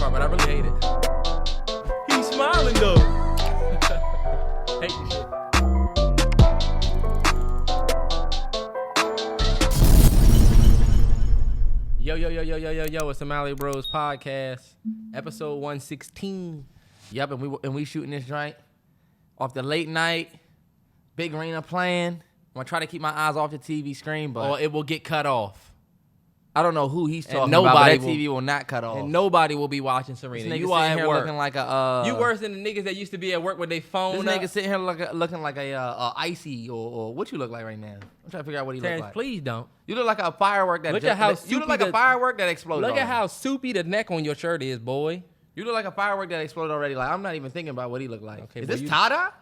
part, but I really hate it. He's smiling though. Hate this shit. Yo, it's the MalloryBrosPodcast, episode 116. Yep, and we shooting this joint off the late night, big arena playing. I'm gonna try to keep my eyes off the TV screen, but it will get cut off. I don't know who he's talking about, but that TV will not cut off. And nobody will be watching Serena. You are here looking like a... you worse than the niggas that used to be at work with their phone. This nigga sitting here looking like a icy or what you look like right now. I'm trying to figure out what he looks like. Please don't. You look like a firework that... You look like a firework that exploded. Look at how soupy the neck on your shirt is, boy. You look like a firework that exploded already. Like, I'm not even thinking about what he look like. Okay, is this Tada?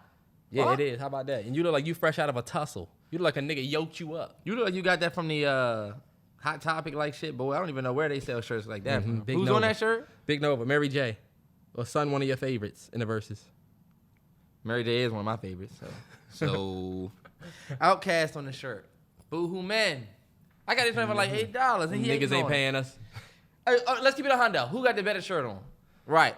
Yeah, it is. How about that? And you look like you fresh out of a tussle. You look like a nigga yoked you up. You look like you got that from the... Hot Topic like shit, boy. I don't even know where they sell shirts like that. Mm-hmm. Who's Nova. On that shirt? Big Nova, Mary J. Or son, one of your favorites in the verses. Mary J is one of my favorites. So Outkast on the shirt. Boohoo Man. I got this for like $8 and he niggas ain't paying us. Hey, let's keep it $100. Who got the better shirt on? Right.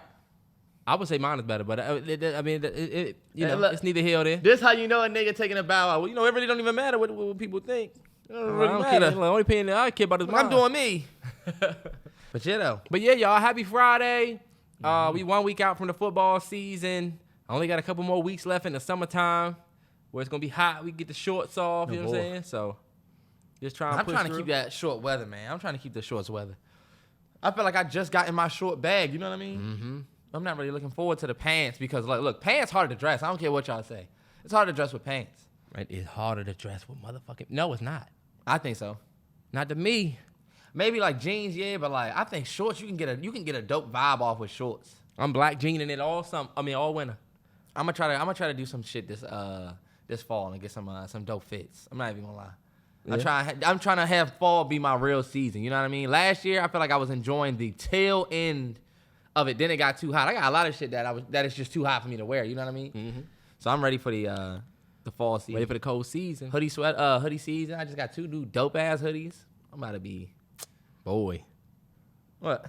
I would say mine is better, but I mean, it's neither here or there. This how you know a nigga taking a bow out. Well, it really don't even matter what people think. It don't really matter. The only thing I care about is mine. I'm doing me. But yeah, y'all, happy Friday. We 1 week out from the football season. I only got a couple more weeks left in the summertime where it's going to be hot. We get the shorts off, you know what I'm saying? So just trying to push through. Keep that short weather, man. I'm trying to keep the shorts weather. I feel like I just got in my short bag, you know what I mean? Mm-hmm. I'm not really looking forward to the pants because, look, pants hard to dress. I don't care what y'all say. It's hard to dress with pants. Right? It's harder to dress with motherfucking... No, it's not. I think so. Not to me. Maybe like jeans, yeah, but like I think shorts you can get a dope vibe off with shorts. I'm black jeaning it all winter. I'm gonna try to do some shit this fall and get some dope fits. I'm not even gonna lie. Yeah. I'm trying to have fall be my real season. You know what I mean? Last year I feel like I was enjoying the tail end of it. Then it got too hot. I got a lot of shit that is just too hot for me to wear. You know what I mean? Mm-hmm. So I'm ready for the fall season. Ready for the cold season. Hoodie season. I just got 2 new dope ass hoodies. I'm about to be, boy. What?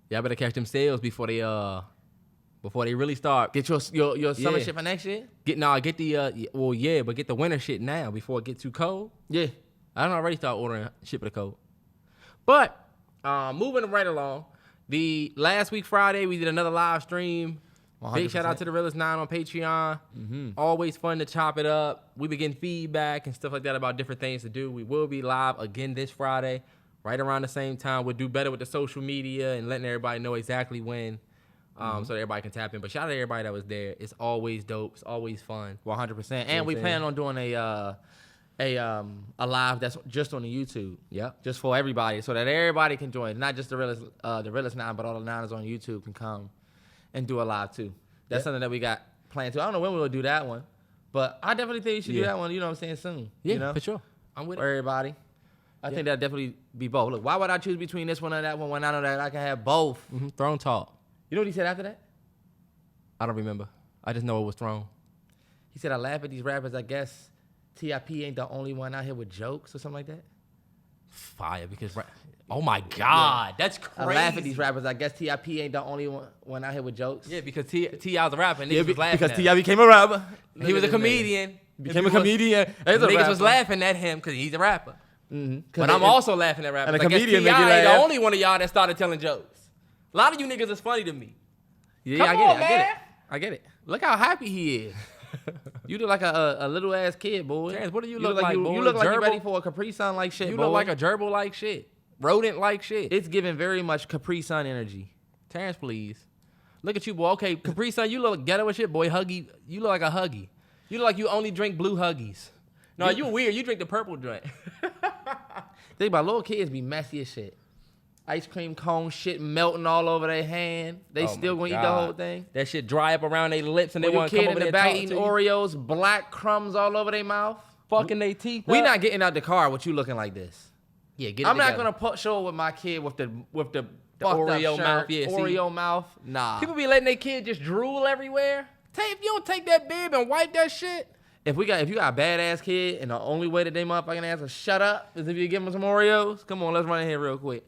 Y'all better catch them sales before they really start. Get your summer shit for next year. Get the winter shit now before it gets too cold. Yeah, I don't already start ordering shit for the cold. But moving right along, the last week Friday we did another live stream. 100%. Big shout out to the Realest 9 on Patreon. Mm-hmm. Always fun to chop it up. We be getting feedback and stuff like that about different things to do. We will be live again this Friday, right around the same time. We'll do better with the social media and letting everybody know exactly when, so that everybody can tap in. But shout out to everybody that was there. It's always dope. It's always fun. 100%. And we plan on doing a live that's just on the YouTube. Yep. Just for everybody, so that everybody can join. Not just the Realest 9, but all the 9ers on YouTube can come and do a live too. That's something that we got planned too. I don't know when we'll do that one, but I definitely think you should do that one, you know what I'm saying, soon. Yeah, for sure. I'm with it. For everybody. I think that'll definitely be both. Look, why would I choose between this one and that one when I know that I can have both? Mm-hmm. Throne Talk. You know what he said after that? I don't remember. I just know it was Throne. He said, I laugh at these rappers. I guess TIP ain't the only one out here with jokes or something like that. Fire, because... Oh my God, that's crazy. I laugh at these rappers. I guess TIP ain't the only one out here with jokes. Yeah, because T.I.'s a rapper. Niggas was laughing because T.I. became a rapper. He was a comedian. Became a comedian. Niggas was laughing at him because he's a rapper. Mm-hmm. But I'm also laughing at rappers. And a comedian make you laugh. T.I. ain't the only one of y'all that started telling jokes. A lot of you niggas is funny to me. Yeah, I get it. Look how happy he is. You look like a little ass kid, boy. Terrance, what do you look like, boy? You look like you ready for a Capri Sun like shit, boy. You look like a gerbil like shit. Rodent like shit. It's giving very much Capri Sun energy. Terrance, please. Look at you, boy. Okay, Capri Sun, you look ghetto as shit, boy. Huggy. You look like a Huggy. You look like you only drink blue Huggies. No, you weird. You drink the purple drink. Think about little kids be messy as shit. Ice cream cone shit melting all over their hand. They still gonna eat the whole thing. That shit dry up around their lips and they want to come over in the back eating Oreos, black crumbs all over their mouth. Fucking their teeth. We not getting out the car with you looking like this. Yeah, get it I'm together. Not gonna show with my kid with the Oreo mouth. Yeah, Oreo mouth. Nah. People be letting their kid just drool everywhere. If you don't take that bib and wipe that shit. If you got a badass kid and the only way that they motherfucking ass will shut up is if you give them some Oreos, come on, let's run in here real quick.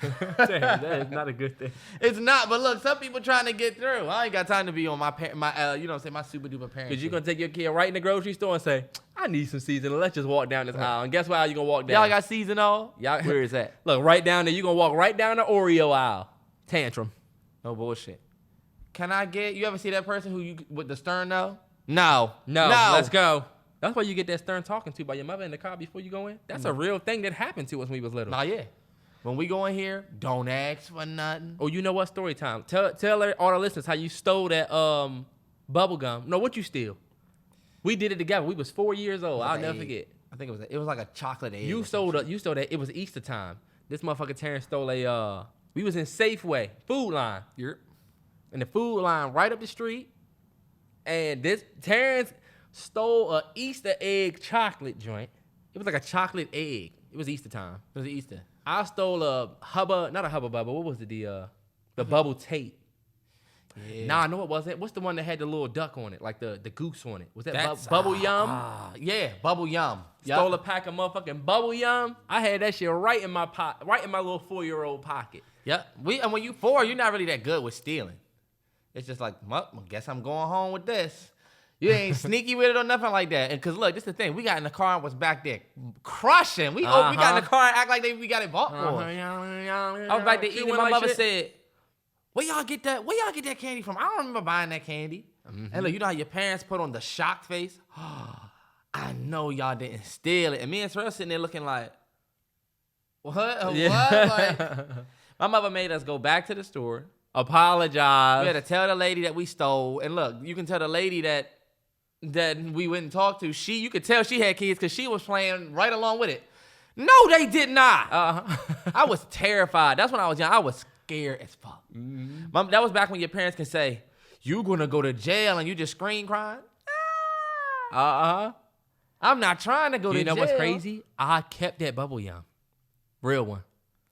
Damn, that is not a good thing. It's not, but look, some people trying to get through. I ain't got time to be on my my super duper parent. Because you're going to take your kid right in the grocery store and say, I need some seasoning. Let's just walk down this aisle. And guess what aisle you going to walk down? Y'all got seasonal? Where is that? Look, right down there. You're going to walk right down the Oreo aisle. Tantrum. No bullshit. Can I get, you ever see that person with the stern though? No. Let's go. That's why you get that stern talking to by your mother in the car before you go in. That's a real thing that happened to us when we was little. Nah, yeah. When we go in here, don't ask for nothing. Oh, you know what? Story time. Tell all the listeners how you stole that bubble gum. No, what you steal? We did it together. We was 4 years old. I'll never forget. I think it was like a chocolate egg. You stole that. It was Easter time. This motherfucker Terrance stole a. We was in Safeway food line. Yep. In the food line right up the street, and this Terrance stole a Easter egg chocolate joint. It was like a chocolate egg. It was Easter time. It was Easter. I stole not a Hubba Bubba. What was it? The bubble tape. Yeah. Nah, no, it wasn't. What's the one that had the little duck on it, like the goose on it? Was that Bubble Yum? Yeah, Bubble Yum. Stole a pack of motherfucking Bubble Yum. I had that shit right in my little 4-year-old pocket. Yep. And when you 4, you're not really that good with stealing. It's just like, well, I guess I'm going home with this. You ain't sneaky with it or nothing like that. And cause look, this is the thing. We got in the car and was back there crushing. We got in the car and act like we got it bought for us. I was back there eating. My mother said, Where y'all get that candy from? I don't remember buying that candy. Mm-hmm. And look, you know how your parents put on the shocked face? I know y'all didn't steal it. And me and Terrell sitting there looking like, what? Yeah. Like, my mother made us go back to the store. Apologize. We had to tell the lady that we stole. And look, you can tell the lady that we went and talked to. You could tell she had kids because she was playing right along with it. No, they did not. I was terrified. That's when I was young. I was scared as fuck. Mm-hmm. That was back when your parents can say, you gonna go to jail and you just scream crying? I'm not trying to go to jail. You know what's crazy? I kept that Bubble Yum. Real one.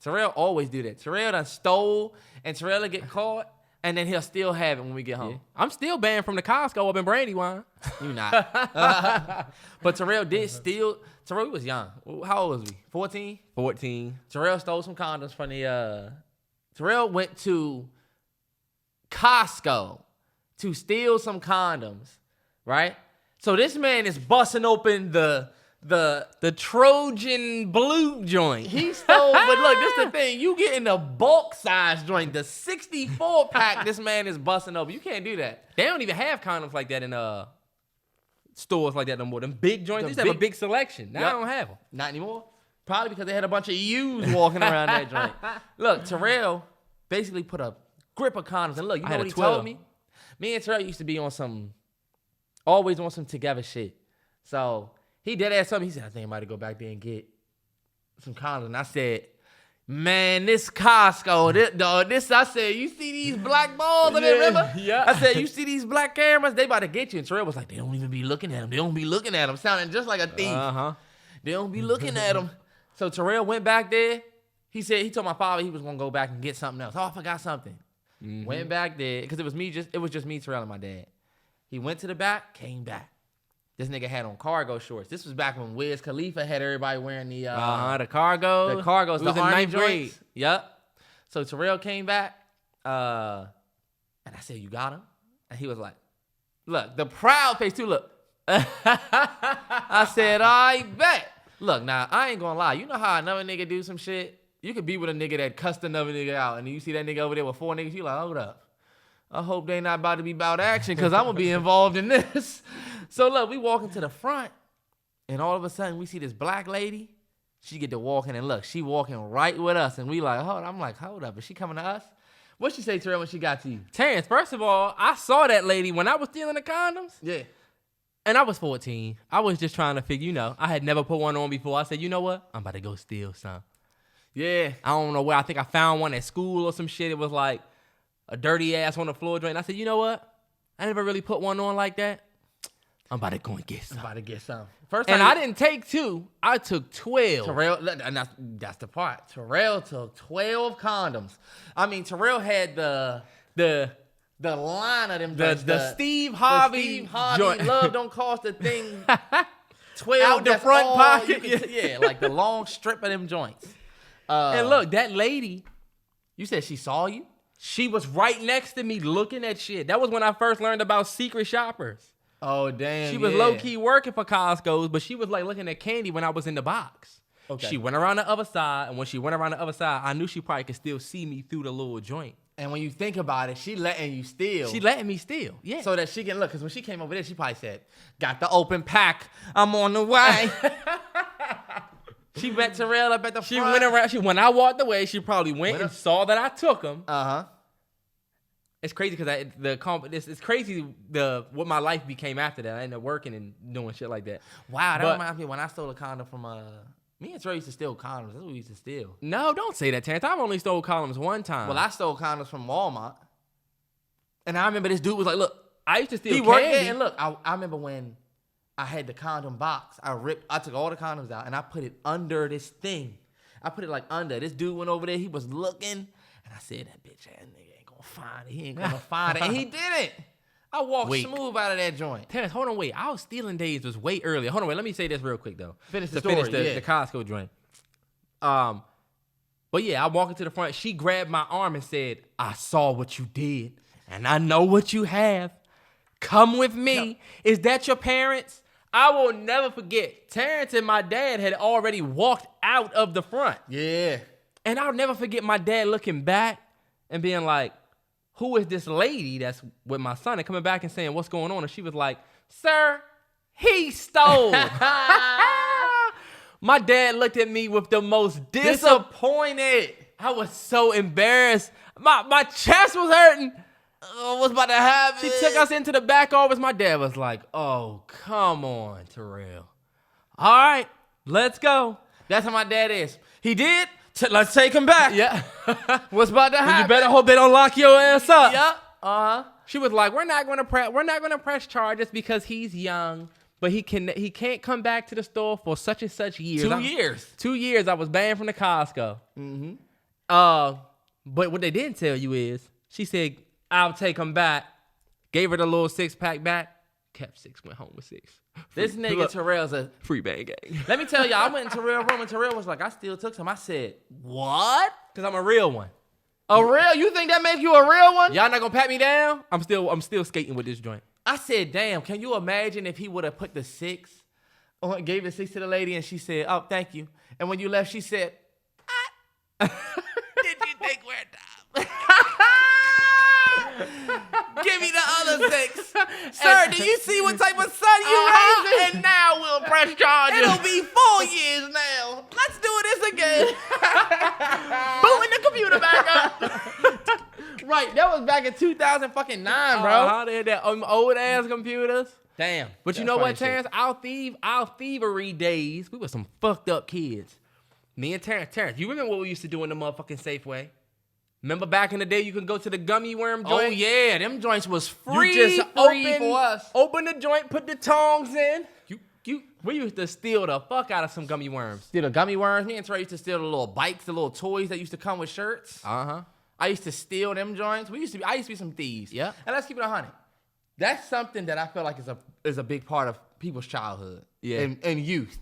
Terrell always do that. Terrell done stole and Terrell will get caught and then he'll still have it when we get home. Yeah. I'm still banned from the Costco up in Brandywine. You not. But Terrell did steal. Terrell was young. How old was we? 14? 14. Terrell stole some condoms from the... Terrell went to Costco to steal some condoms, right? So this man is busting open the Trojan blue joint. He stole, but look, this is the thing. You get in the bulk size joint, the 64 pack. This man is busting open. You can't do that. They don't even have condoms like that in stores like that no more. Them big joints, they used to have a big selection. Now I don't have them. Not anymore. Probably because they had a bunch of U's walking around that joint. Look, Terrell basically put a grip of condoms, and look, you know what he told me? Me and Terrell used to be always on some together shit. So he did ask something. He said, I think I'm about to go back there and get some condoms. And I said, man, this Costco, I said, you see these black balls in there, remember? Yeah. I said, you see these black cameras? They about to get you. And Terrell was like, they don't even be looking at them. They don't be looking at them. Sounding just like a thief. They don't be looking at them. So Terrell went back there. He told my father he was going to go back and get something else. Oh, I forgot something. Mm-hmm. Went back there because it was just me, Terrell, and my dad. He went to the back, came back. This nigga had on cargo shorts. This was back when Wiz Khalifa had everybody wearing the cargo. The cargos, the army ninth grade. joints. Yep. So Terrell came back, and I said, you got him? And he was like, look, the proud face too, look. I said, I bet. Look, now, I ain't gonna lie. You know how another nigga do some shit? You could be with a nigga that cussed another nigga out, and you see that nigga over there with 4 niggas, you like, hold up. I hope they not about to be about action, because I'm gonna be involved in this. So look, we walk into the front, and all of a sudden, we see this black lady. She get to walking, and look, she walking right with us, and we like, I'm like, hold up, is she coming to us? What'd she say, Terrell, when she got to you? Terrance, first of all, I saw that lady when I was stealing the condoms. Yeah. And I was 14. I was just trying to figure, I had never put one on before. I said, you know what? I'm about to go steal some. Yeah. I don't know where. I think I found one at school or some shit. It was like a dirty ass on the floor joint. I said, you know what? I never really put one on like that. I'm about to go and get some. I'm about to get some. I didn't take 2. I took 12. Terrell, and that's the part. Terrell took 12 condoms. I mean, Terrell had the line of them. The Steve Harvey joint. Love don't cost a thing. 12 out the front pocket. Yeah, like the long strip of them joints. And look, that lady You said she saw you? She was right next to me looking at shit. That was when I first learned about secret shoppers. Oh, damn. She was low-key working for Costco's, but she was like looking at candy when I was in the box. Okay. She went around the other side, and when she went around the other side, I knew she probably could still see me through the little joint. And when you think about it, she letting you steal. She letting me steal, yeah. So that she can look, because when she came over there, she probably said, got the open pack, I'm on the way. She met Terrell up at the front. She went around, when I walked away, she probably went and saw that I took him. Uh-huh. It's crazy because it's crazy what my life became after that. I ended up working and doing shit like that. Wow, that reminds me when I stole a condom from me and Trey used to steal condoms. That's what we used to steal. No, don't say that, Terrance. I've only stole condoms one time. Well, I stole condoms from Walmart. And I remember this dude was like, look. I used to steal candy. Worked there, and look, I remember when I had the condom box. I took all the condoms out, and I put it under this thing. I put it like under. This dude went over there. He was looking. And I said, that bitch ass nigga ain't going to find it. He ain't going to find it. And he didn't. I walked smooth out of that joint. Terrance, hold on, wait. Our stealing days was way earlier. Hold on, wait. Let me say this real quick, though. Finish the Costco joint. But yeah, I walked into the front. She grabbed my arm and said, I saw what you did, and I know what you have. Come with me. No. Is that your parents? I will never forget. Terrance and my dad had already walked out of the front. Yeah. And I'll never forget my dad looking back and being like, who is this lady that's with my son? And coming back and saying, what's going on? And she was like, sir, he stole. My dad looked at me with the most disappointed. I was so embarrassed. My chest was hurting. What's about to happen? She took us into the back office. My dad was like, oh, come on, Terrell. All right, let's go. That's how my dad is. He did. Let's take him back. Yeah. What's about to happen? You better hope they don't lock your ass up. Yeah. Uh-huh. She was like, we're not gonna press charges because he's young, but he can't come back to the store for such and such years. 2 years. 2 years I was banned from the Costco. Mm-hmm. But what they didn't tell you is she said, I'll take him back. Gave her the little 6-pack back. Kept 6, went home with 6. This nigga Terrell's a free bang gang. Let me tell you, I went in Terrell's room and Terrell was like, I still took some. I said, what? Because I'm a real one. A real? You think that makes you a real one? Y'all not gonna pat me down? I'm still skating with this joint. I said, damn, can you imagine if he would have put the 6, or gave the 6 to the lady and she said, oh, thank you. And when you left, she said, did you think we're dumb? Give me the other 6. Sir, do you see what type of son you raised? And now we'll press charges. It'll be 4 years now. Let's do this again. Booting the computer back up. Right, that was back in 2009, bro. They had that old ass computers. Damn. But you know what, Terrance? Our thievery days, we were some fucked up kids. Me and Terrance, you remember what we used to do in the motherfucking Safeway? Remember back in the day, you could go to the gummy worm joint? Oh, yeah. Them joints was free. You just for us. Open the joint, put the tongs in. We used to steal the fuck out of some gummy worms. Steal the gummy worms? Me and Trey used to steal the little bikes, the little toys that used to come with shirts. Uh-huh. I used to steal them joints. I used to be some thieves. Yeah. And let's keep it 100. That's something that I feel like is a big part of people's childhood. Yeah. And youth.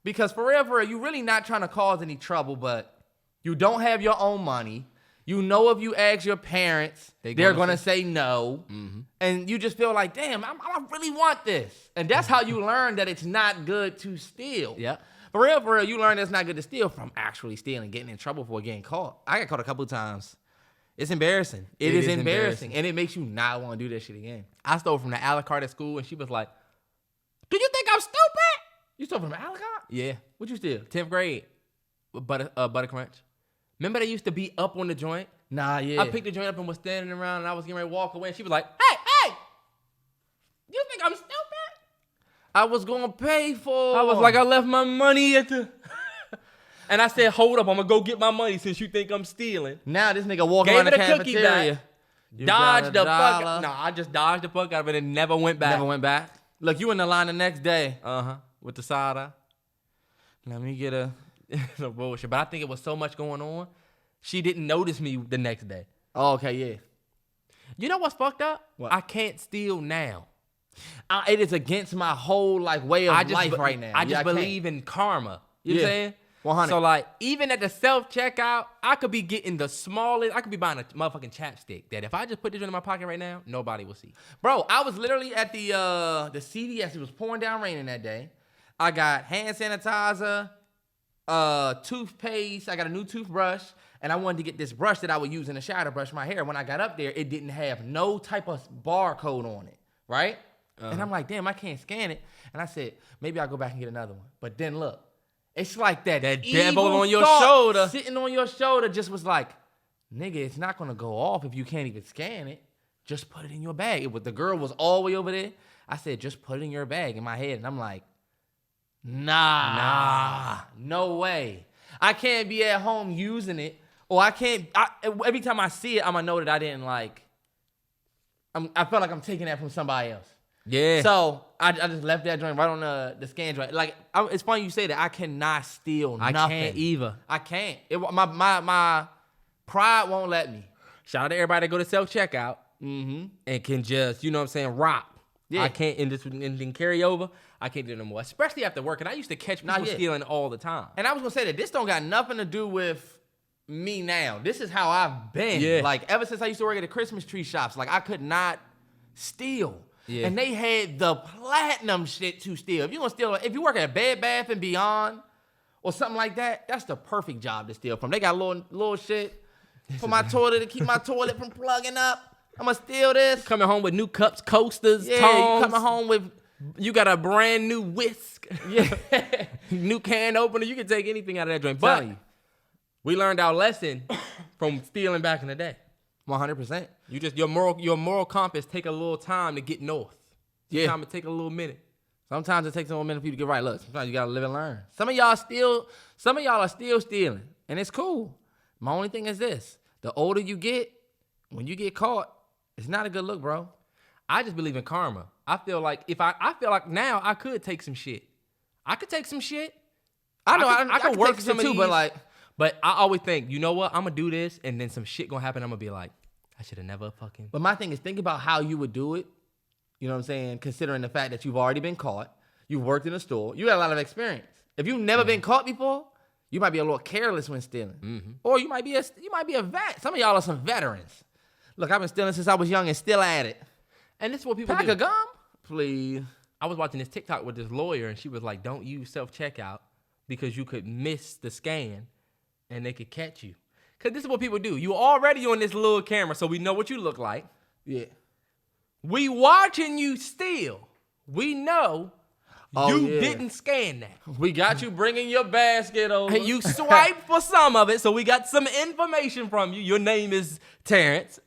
Because for real, you're really not trying to cause any trouble, but you don't have your own money. You know if you ask your parents, they're going to say no. Mm-hmm. And you just feel like, damn, I really want this. And that's how you learn that it's not good to steal. Yeah. For real, you learn that it's not good to steal from actually stealing, getting in trouble for getting caught. I got caught a couple of times. It's embarrassing. It is embarrassing. And it makes you not want to do that shit again. I stole from the Alucard at school, and she was like, do you think I'm stupid? You stole from the Alucard? Yeah. What you steal? 10th grade. Butter Crunch. Remember they used to be up on the joint? Nah, yeah. I picked the joint up and was standing around, and I was getting ready to walk away, and she was like, hey, you think I'm stupid? I was going to pay for. I was like, I left my money at the... And I said, hold up, I'm going to go get my money since you think I'm stealing. Now this nigga walking around the cafeteria. Dodged the fuck out. No, I just dodged the fuck out of it and never went back. Never went back? Look, you in the line the next day. Uh-huh. With the side eye. Let me get a... No bullshit. But I think it was so much going on, she didn't notice me the next day. Oh, okay, yeah. You know what's fucked up? What? I can't steal now. It is against my whole way of life right now. I just believe in karma. You know what I'm saying? 100. So like, even at the self-checkout, I could be getting the smallest. I could be buying a motherfucking chapstick that if I just put this in my pocket right now, nobody will see. Bro, I was literally at the CVS. It was pouring down raining that day. I got hand sanitizer, toothpaste. I got a new toothbrush. And I wanted to get this brush that I would use in the shower to brush my hair. When I got up there, it didn't have no type of barcode on it, right? And I'm like, damn, I can't scan it. And I said, maybe I'll go back and get another one. But then look, it's like that devil on your shoulder. Sitting on your shoulder just was like, nigga, it's not going to go off if you can't even scan it. Just put it in your bag. The girl was all the way over there. I said, just put it in your bag in my head. And I'm like, nah, no way. I can't be at home using it. Or I can't, every time I see it, I'm going to know that I didn't like, I felt like I'm taking that from somebody else. Yeah. So I just left that joint right on the scan joint. Like, it's funny you say that. I cannot steal nothing. I can't either. I can't. My pride won't let me. Shout out to everybody that go to self-checkout and can just, you know what I'm saying, rock. Yeah. I can't, and then carry over. I can't do it no more, especially after work. And I used to catch people stealing all the time. And I was going to say that this don't got nothing to do with me now. This is how I've been. Yeah. Like, ever since I used to work at the Christmas tree shops, like, I could not steal. Yeah. And they had the platinum shit to steal. If you're going to steal, if you work at Bed Bath & Beyond or something like that, that's the perfect job to steal from. They got little shit for my toilet to keep my toilet from plugging up. I'm going to steal this. Coming home with new cups, coasters, tongs. You coming home with... You got a brand new whisk. Yeah. New can opener. You can take anything out of that joint. But we learned our lesson from stealing back in the day. 100%. You just your moral compass take a little time to get north. Sometimes it take a little minute. Sometimes it takes a little minute for you to get right. Look, sometimes you gotta live and learn. Some of y'all are still stealing, and it's cool. My only thing is this: the older you get, when you get caught, it's not a good look, bro. I just believe in karma. I feel like I feel like now I could take some shit. I could take some shit. I know I could work some too, but I always think, you know what? I'm gonna do this, and then some shit gonna happen. I'm gonna be like, I should have never fucking. But my thing is, think about how you would do it. You know what I'm saying? Considering the fact that you've already been caught, you've worked in a store, you got a lot of experience. If you've never been caught before, you might be a little careless when stealing, or you might be a vet. Some of y'all are some veterans. Look, I've been stealing since I was young and still at it. And this is what people Pack do. a gum, please. I was watching this TikTok with this lawyer, and she was like, "Don't use self-checkout because you could miss the scan, and they could catch you." Because this is what people do. You already on this little camera, so we know what you look like. Yeah. We watching you steal. We know you didn't scan that. We got you bringing your basket over. And you swiped for some of it, so we got some information from you. Your name is Terrance.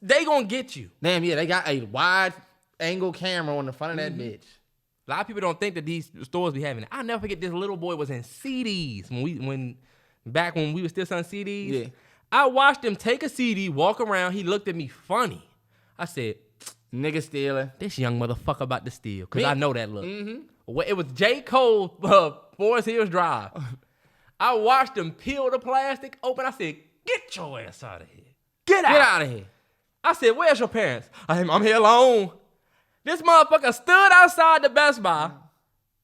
They gonna get you. Damn, yeah, they got a wide angle camera on the front of that bitch. A lot of people don't think that these stores be having it. I'll never forget this little boy was in CDs back when we were still selling CDs. Yeah. I watched him take a CD, walk around. He looked at me funny. I said, nigga stealing. This young motherfucker about to steal. Because I know that look. It was J. Cole, Forest Hills Drive. I watched him peel the plastic open. I said, get your ass out of here. Get out of here. I said, where's your parents? I'm here alone. This motherfucker stood outside the Best Buy.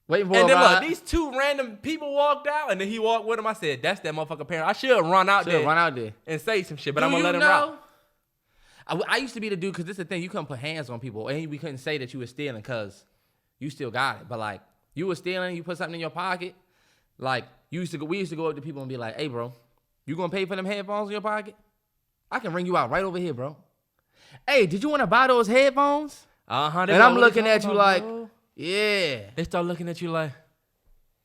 Waiting for and then look, these two random people walked out, and then he walked with him. I said, that's that motherfucker parent. I should run out there and say some shit, but I'm going to let him rock. I used to be the dude, because this is the thing, you couldn't put hands on people, and we couldn't say that you were stealing because you still got it. But like, you were stealing, you put something in your pocket, like, we used to go up to people and be like, hey, bro, you going to pay for them headphones in your pocket? I can ring you out right over here, bro. Hey, did you want to buy those headphones? And I'm looking at you like, yeah. They start looking at you like,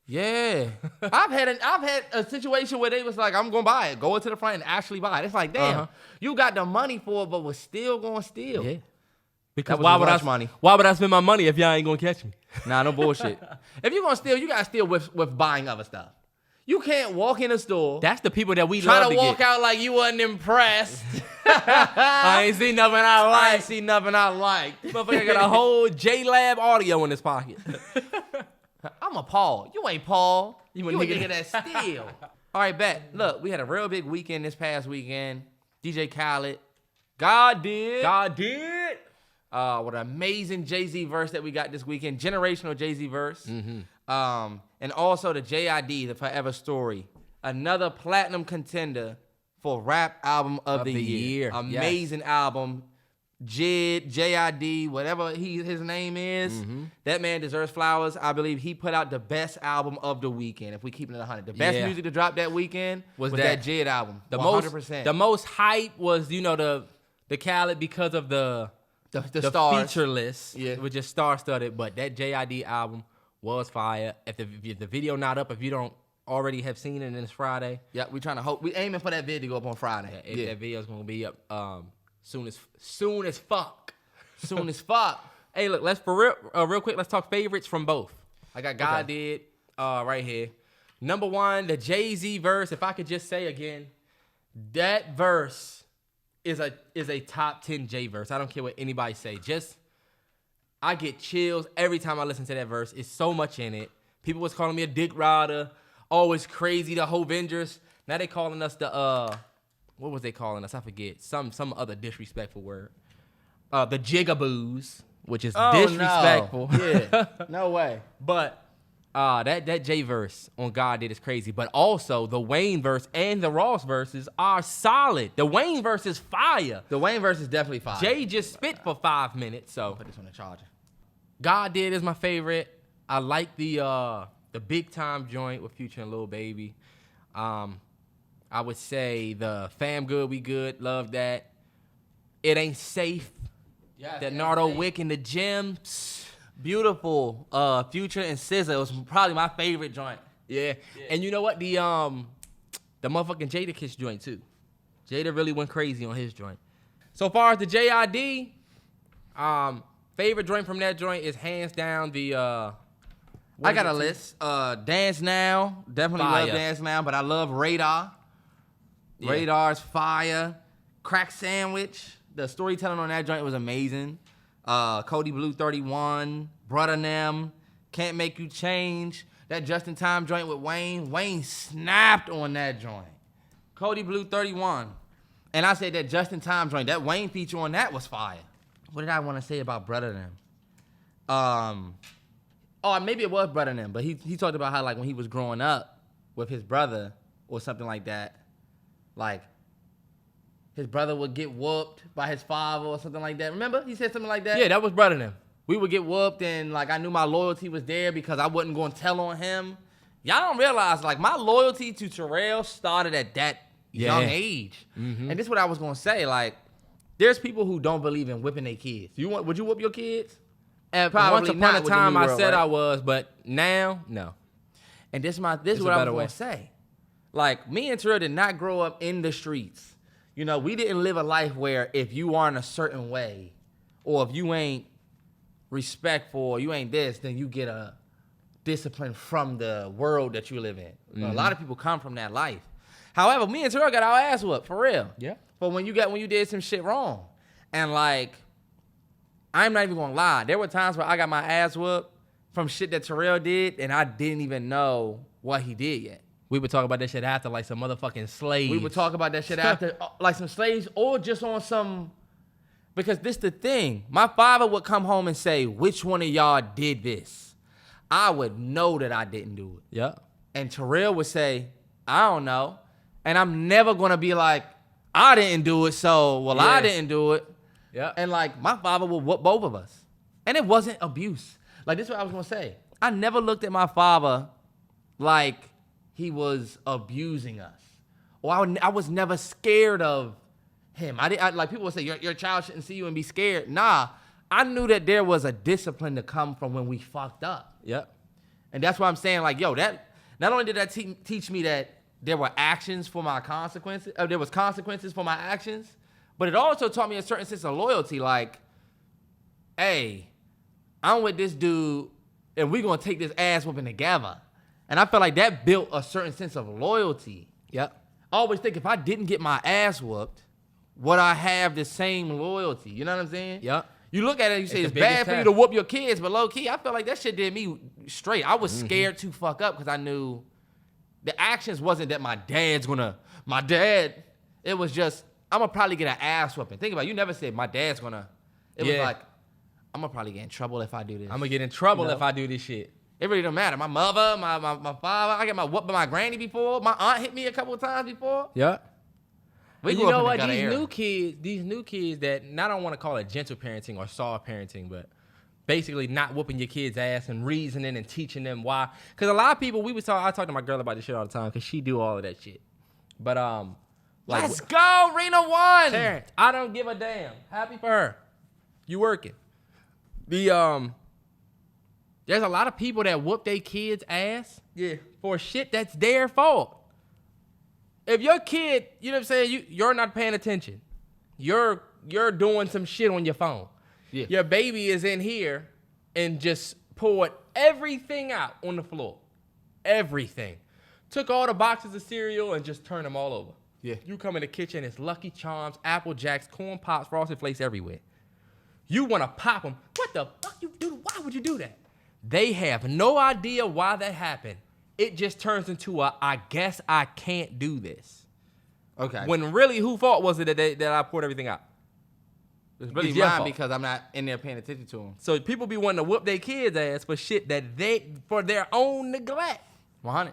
yeah. I've had a situation where they was like, I'm gonna buy it. Go into the front and actually buy it. It's like, damn, you got the money for it, but was still gonna steal. Yeah. Because why would I spend my money if y'all ain't gonna catch me? Nah, no bullshit. If you're gonna steal, you gotta steal with buying other stuff. You can't walk in a store. That's the people that we try love to walk out like you wasn't impressed. I ain't seen nothing I liked. Motherfucker got a whole J-Lab audio in his pocket. I'm a Paul. You ain't Paul. You a nigga that steal. All right, bet. Look, we had a real big weekend this past weekend. DJ Khaled. God did. What an amazing Jay-Z verse that we got this weekend. Generational Jay-Z verse. And also the JID, the Forever Story, another platinum contender for Rap Album of the Year. Amazing album. JID, whatever his name is, that man deserves flowers. I believe he put out the best album of the weekend. If we keep it at 100, the best music to drop that weekend was that JID album. The 100%. The most hype was the Khaled because of the stars. feature list, which is star-studded. But that JID album was fire. If the video not up, if you don't already have seen it, and it's Friday. Yeah, we aiming for that video to go up on Friday. That video's gonna be up soon as fuck. Soon as fuck. Hey, look, let's real quick. Let's talk favorites from both. I got God Did right here. Number one, the Jay-Z verse. If I could just say again, that verse is a top 10 J verse. I don't care what anybody say. I get chills every time I listen to that verse. It's so much in it. People was calling me a dick rider. Always crazy, the whole Avengers. Now they calling us the what was they calling us? I forget. Some other disrespectful word. The jigaboos, which is disrespectful. No. Yeah. No way. But that J verse on God Did is crazy. But also the Wayne verse and the Ross verses are solid. The Wayne verse is fire. The Wayne verse is definitely fire. Jay just spit for 5 minutes. So put this on the charger. God Did is my favorite. I like the Big Time joint with Future and Lil Baby. I would say the Fam Good We Good, love that. It Ain't Safe. Yes, that Nardo Wick in the gym. Beautiful. Future and SZA was probably my favorite joint. Yeah. And you know what? The motherfucking Jada Kiss joint too. Jada really went crazy on his joint. So far as the JID, favorite joint from that joint is hands down the I got a list. Dance Now. Definitely love Dance Now, but I love Radar. Yeah. Radar's fire. Crack Sandwich. The storytelling on that joint was amazing. Cody Blue 31. Bruddanem. Can't Make You Change. That Just in Time joint with Wayne. Wayne snapped on that joint. Cody Blue 31. And I said that Just in Time joint, that Wayne feature on that was fire. What did I want to say about Bruddanem? Maybe it was Bruddanem, but he talked about how like when he was growing up with his brother or something like that, like his brother would get whooped by his father or something like that. Remember? He said something like that? Yeah, that was Bruddanem. We would get whooped and like I knew my loyalty was there because I wasn't going to tell on him. Y'all don't realize like my loyalty to Terrell started at that young age. Mm-hmm. And this is what I was going to say. Like there's people who don't believe in whipping their kids. Would you whoop your kids? Once upon a time, I said I was, but now, no. And this is what I was going to say. Like, me and Terrell did not grow up in the streets. You know, we didn't live a life where if you aren't a certain way, or if you ain't respectful, or you ain't this, then you get a discipline from the world that you live in. Mm-hmm. A lot of people come from that life. However, me and Terrell got our ass whooped, for real. Yeah. But when you did some shit wrong. And like, I'm not even gonna lie. There were times where I got my ass whooped from shit that Terrell did, and I didn't even know what he did yet. We would talk about that shit after like some motherfucking slaves. We would talk about that shit after like some slaves or just on some... Because this the thing. My father would come home and say, which one of y'all did this? I would know that I didn't do it. Yeah. And Terrell would say, I don't know. And I'm never gonna be like, I didn't do it, so, I didn't do it. Yeah. And like, my father would whoop both of us. And it wasn't abuse. Like, this is what I was gonna say. I never looked at my father like he was abusing us. Or I was never scared of him. Like, people would say, your child shouldn't see you and be scared. Nah, I knew that there was a discipline to come from when we fucked up. Yep. And that's why I'm saying, like, yo, that not only did that teach me that there were actions for my consequences, there was consequences for my actions, but it also taught me a certain sense of loyalty. Like, hey, I'm with this dude, and we're going to take this ass whooping together. And I felt like that built a certain sense of loyalty. Yep. I always think if I didn't get my ass whooped, would I have the same loyalty? You know what I'm saying? Yep. You look at it and you say it's bad for you to whoop your kids, but low-key, I felt like that shit did me straight. I was scared to fuck up because I knew the actions wasn't that my dad, it was just, I'm going to probably get an ass whooping. Think about it. You never said my dad's going to, it was like, I'm going to probably get in trouble if I do this. I'm going to get in trouble if I do this shit. It really don't matter. My mother, my father, I got my whoop by my granny before. My aunt hit me a couple of times before. Yeah. We You know what? these These new kids that, and I don't want to call it gentle parenting or soft parenting, but basically not whooping your kids' ass and reasoning and teaching them why. Because a lot of people, I talk to my girl about this shit all the time because she do all of that shit. But let's go, Rena won. Terrance, I don't give a damn. Happy for her. You working? There's a lot of people that whoop their kids' ass for shit that's their fault. If your kid, you know what I'm saying, you're not paying attention. You're doing some shit on your phone. Yeah. Your baby is in here and just poured everything out on the floor. Everything. Took all the boxes of cereal and just turned them all over. Yeah. You come in the kitchen, it's Lucky Charms, Apple Jacks, Corn Pops, Frosted Flakes everywhere. You want to pop them. What the fuck you do? Why would you do that? They have no idea why that happened. It just turns into I guess I can't do this. Okay. When really, whose fault was it that I poured everything out? It's really mine because I'm not in there paying attention to them. So people be wanting to whoop their kids' ass for shit that for their own neglect. 100.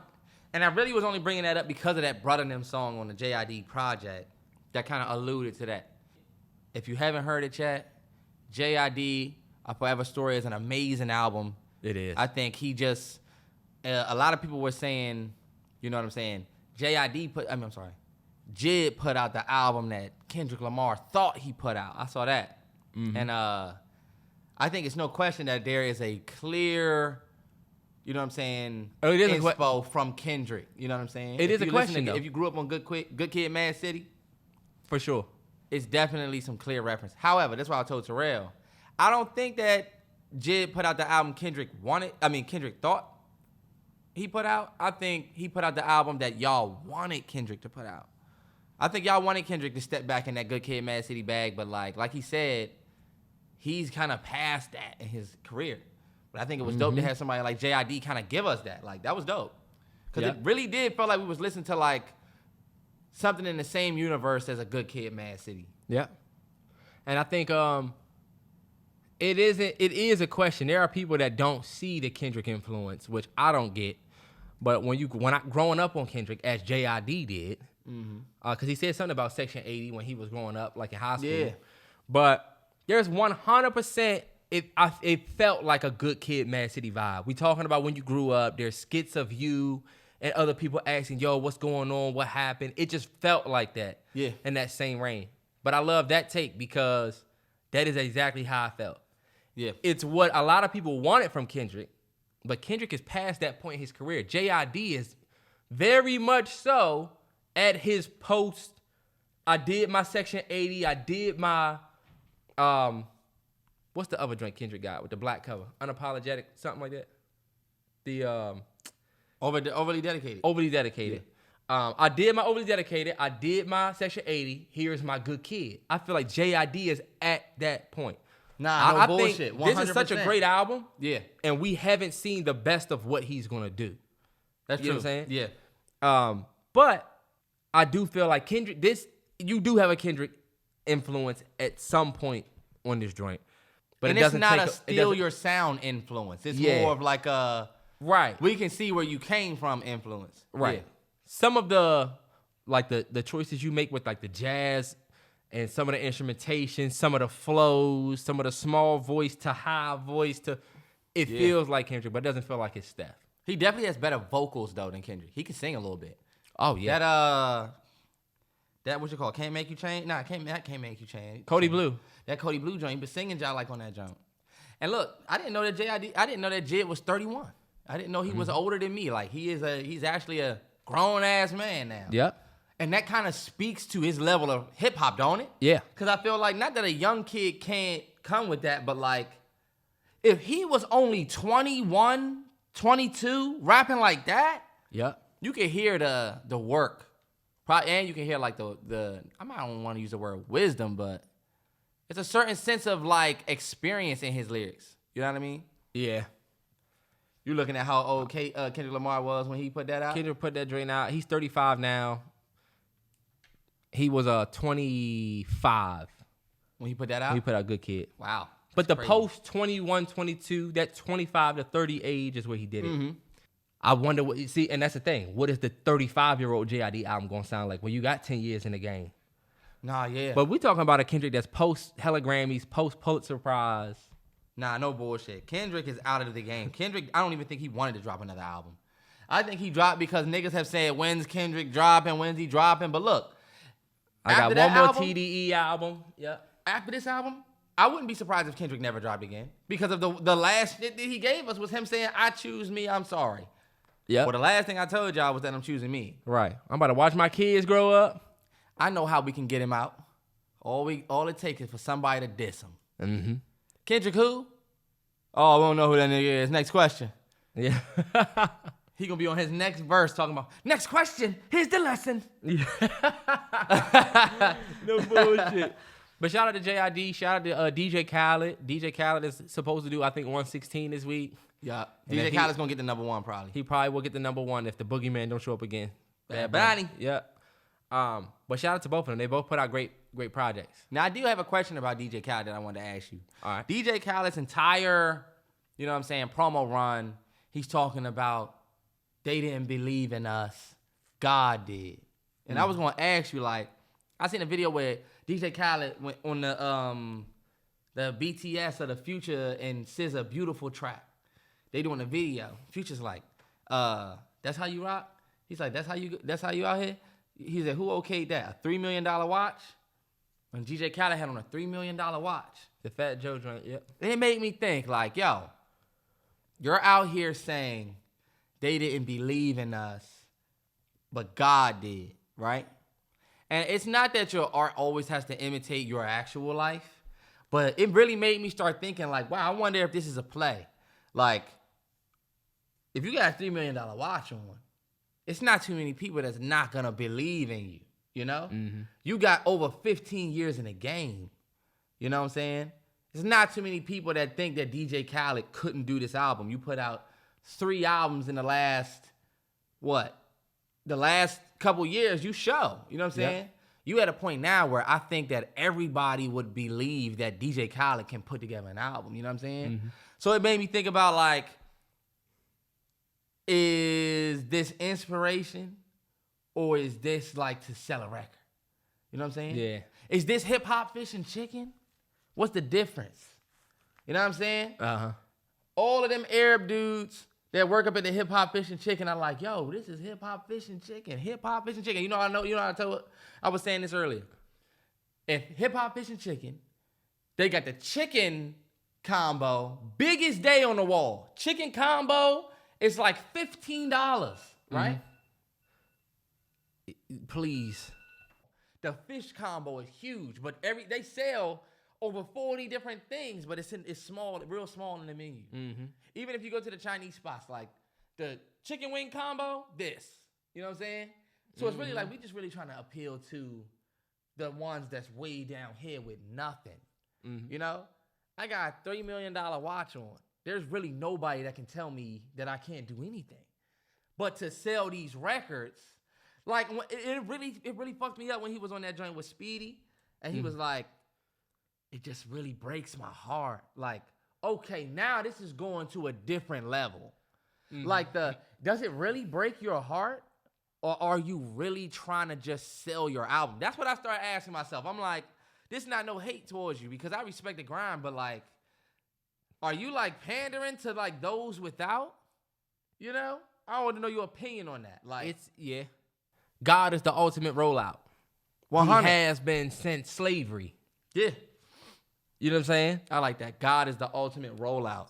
And I really was only bringing that up because of that Bruddanem song on the JID project that kind of alluded to that. If you haven't heard it yet, JID, A Forever Story is an amazing album. It is. I think he just... a lot of people were saying, you know what I'm saying, JID put out the album that Kendrick Lamar thought he put out. I saw that. Mm-hmm. And I think it's no question that there is a clear, you know what I'm saying, inspo from Kendrick. You know what I'm saying? It is a question, though. If you grew up on Good Kid, Mad City. For sure. It's definitely some clear reference. However, that's why I told Terrell, I don't think that Jid put out the album Kendrick thought he put out. I think he put out the album that y'all wanted Kendrick to put out. I think y'all wanted Kendrick to step back in that Good Kid, Mad City bag, but like he said, he's kind of past that in his career. But I think it was dope to have somebody like JID kind of give us that. Like, that was dope. Because it really did feel like we was listening to, like, something in the same universe as a Good Kid, Mad City. Yeah. And I think it is a question. There are people that don't see the Kendrick influence, which I don't get. But when I growing up on Kendrick, as JID did, because he said something about Section 80 when he was growing up, like in high school. Yeah. But there's 100%, it felt like a Good Kid, Mad City vibe. We talking about when you grew up, there's skits of you and other people asking, yo, what's going on? What happened? It just felt like that in that same reign. But I love that take because that is exactly how I felt. Yeah. It's what a lot of people wanted from Kendrick, but Kendrick is past that point in his career. JID is very much so at his post. I did my Section 80. I did my, what's the other joint Kendrick got with the black cover? Unapologetic, something like that. The, Overly Dedicated. Overly Dedicated. Yeah. I did my Overly Dedicated. I did my Section 80. Here's my Good Kid. I feel like JID is at that point. Nah, no bullshit. 100%. This is such a great album. Yeah. And we haven't seen the best of what he's going to do. That's true. You know what I'm saying? Yeah. But I do feel like Kendrick, you do have a Kendrick influence at some point on this joint. But it's not a steal your sound influence. It's more of like a... Right. We can see where you came from influence. Right. Yeah. Some of the choices you make with like the jazz and some of the instrumentation, some of the flows, some of the small voice to high voice to, it feels like Kendrick, but it doesn't feel like it's Steph. He definitely has better vocals though than Kendrick. He can sing a little bit. Oh yeah. That what you call Can't Make You Change? Nah, can't Make You Change. Cody Blue. That Cody Blue joint. He been singing y'all like on that joint. And look, I didn't know that Jid was 31. I didn't know he was older than me. Like he's actually a grown ass man now. Yep. And that kind of speaks to his level of hip hop, don't it? Yeah. Because I feel like not that a young kid can't come with that, but like if he was only 21, 22, rapping like that, you can hear the work. And you can hear like the I don't want to use the word wisdom, but it's a certain sense of like experience in his lyrics. You know what I mean? Yeah. You looking at how old Kendrick Lamar was when he put that out? Kendrick put that joint out. He's 35 now. He was 25 when he put that out. He put out Good Kid. Wow. But the post 21, 22, that 25 to 30 age is where he did it. I wonder what you see, and that's the thing. What is the 35-year-old JID album gonna sound like when you got 10 years in the game? Nah, yeah. But we talking about a Kendrick that's post hella Grammys, post Pulitzer Prize. Nah, no bullshit. Kendrick is out of the game. Kendrick, I don't even think he wanted to drop another album. I think he dropped because niggas have said, when's Kendrick dropping? When's he dropping? But look, I got one more TDE album. Yep. After this album, I wouldn't be surprised if Kendrick never dropped again. Because of the last shit that he gave us was him saying, I choose me, I'm sorry. Yeah. Well, the last thing I told y'all was that I'm choosing me. Right. I'm about to watch my kids grow up. I know how we can get him out. All it takes is for somebody to diss him. Mm-hmm. Kendrick who? Oh, we don't know who that nigga is. Next question. Yeah. He gonna be on his next verse talking about, next question, here's the lesson. No bullshit. But shout out to JID. Shout out to DJ Khaled. DJ Khaled is supposed to do, I think, 116 this week. Yeah. DJ Khaled's gonna get the number one probably. He probably will get the number one if the boogeyman don't show up again. Bad Bunny. Yeah. But shout out to both of them. They both put out great projects. Now, I do have a question about DJ Khaled that I wanted to ask you. All right. DJ Khaled's entire, you know what I'm saying, promo run, he's talking about they didn't believe in us. God did. And I was going to ask you, like, I seen a video where DJ Khaled went on the BTS of the Future and SZA Beautiful track. They doing a video. Future's like, that's how you rock? He's like, that's how you out here? He said, who okayed that? A $3 million watch? And DJ Khaled had on a $3 million watch. The Fat Joe joint, yep. And it made me think, like, yo, you're out here saying they didn't believe in us, but God did, right? And it's not that your art always has to imitate your actual life, but it really made me start thinking, like, wow, I wonder if this is a play. Like, if you got a $3 million watch on, it's not too many people that's not going to believe in you, you know? Mm-hmm. You got over 15 years in the game, you know what I'm saying? There's not too many people that think that DJ Khaled couldn't do this album. You put out 3 albums in the last couple years, you show, you know what I'm saying? Yep. You at a point now where I think that everybody would believe that DJ Khaled can put together an album, you know what I'm saying? Mm-hmm. So it made me think about, like, is this inspiration or is this like to sell a record? You know what I'm saying? Yeah. Is this hip hop, fish, and chicken? What's the difference? You know what I'm saying? Uh-huh. All of them Arab dudes that work up at the hip hop, fish, and chicken are like, yo, this is hip hop, fish, and chicken. Hip hop, fish, and chicken. I was saying this earlier. If hip hop, fish, and chicken, they got the chicken combo, biggest day on the wall. Chicken combo is like $15, right? Mm-hmm. Please. The fish combo is huge, but they sell over 40 different things, but it's small, real small in the menu. Mm-hmm. Even if you go to the Chinese spots, like the chicken wing combo, this. You know what I'm saying? So it's really like we just really trying to appeal to the ones that's way down here with nothing. Mm-hmm. You know? I got a $3 million watch on. There's really nobody that can tell me that I can't do anything. But to sell these records, like it really fucked me up when he was on that joint with Speedy, and he was like, it just really breaks my heart. Like, okay, now this is going to a different level. Mm-hmm. Like does it really break your heart, or are you really trying to just sell your album? That's what I started asking myself. I'm like, this is not no hate towards you because I respect the grind, but like, are you like pandering to like those without? You know? I want to know your opinion on that. Like, God is the ultimate rollout. 100. He has been since slavery. Yeah. You know what I'm saying? I like that. God is the ultimate rollout.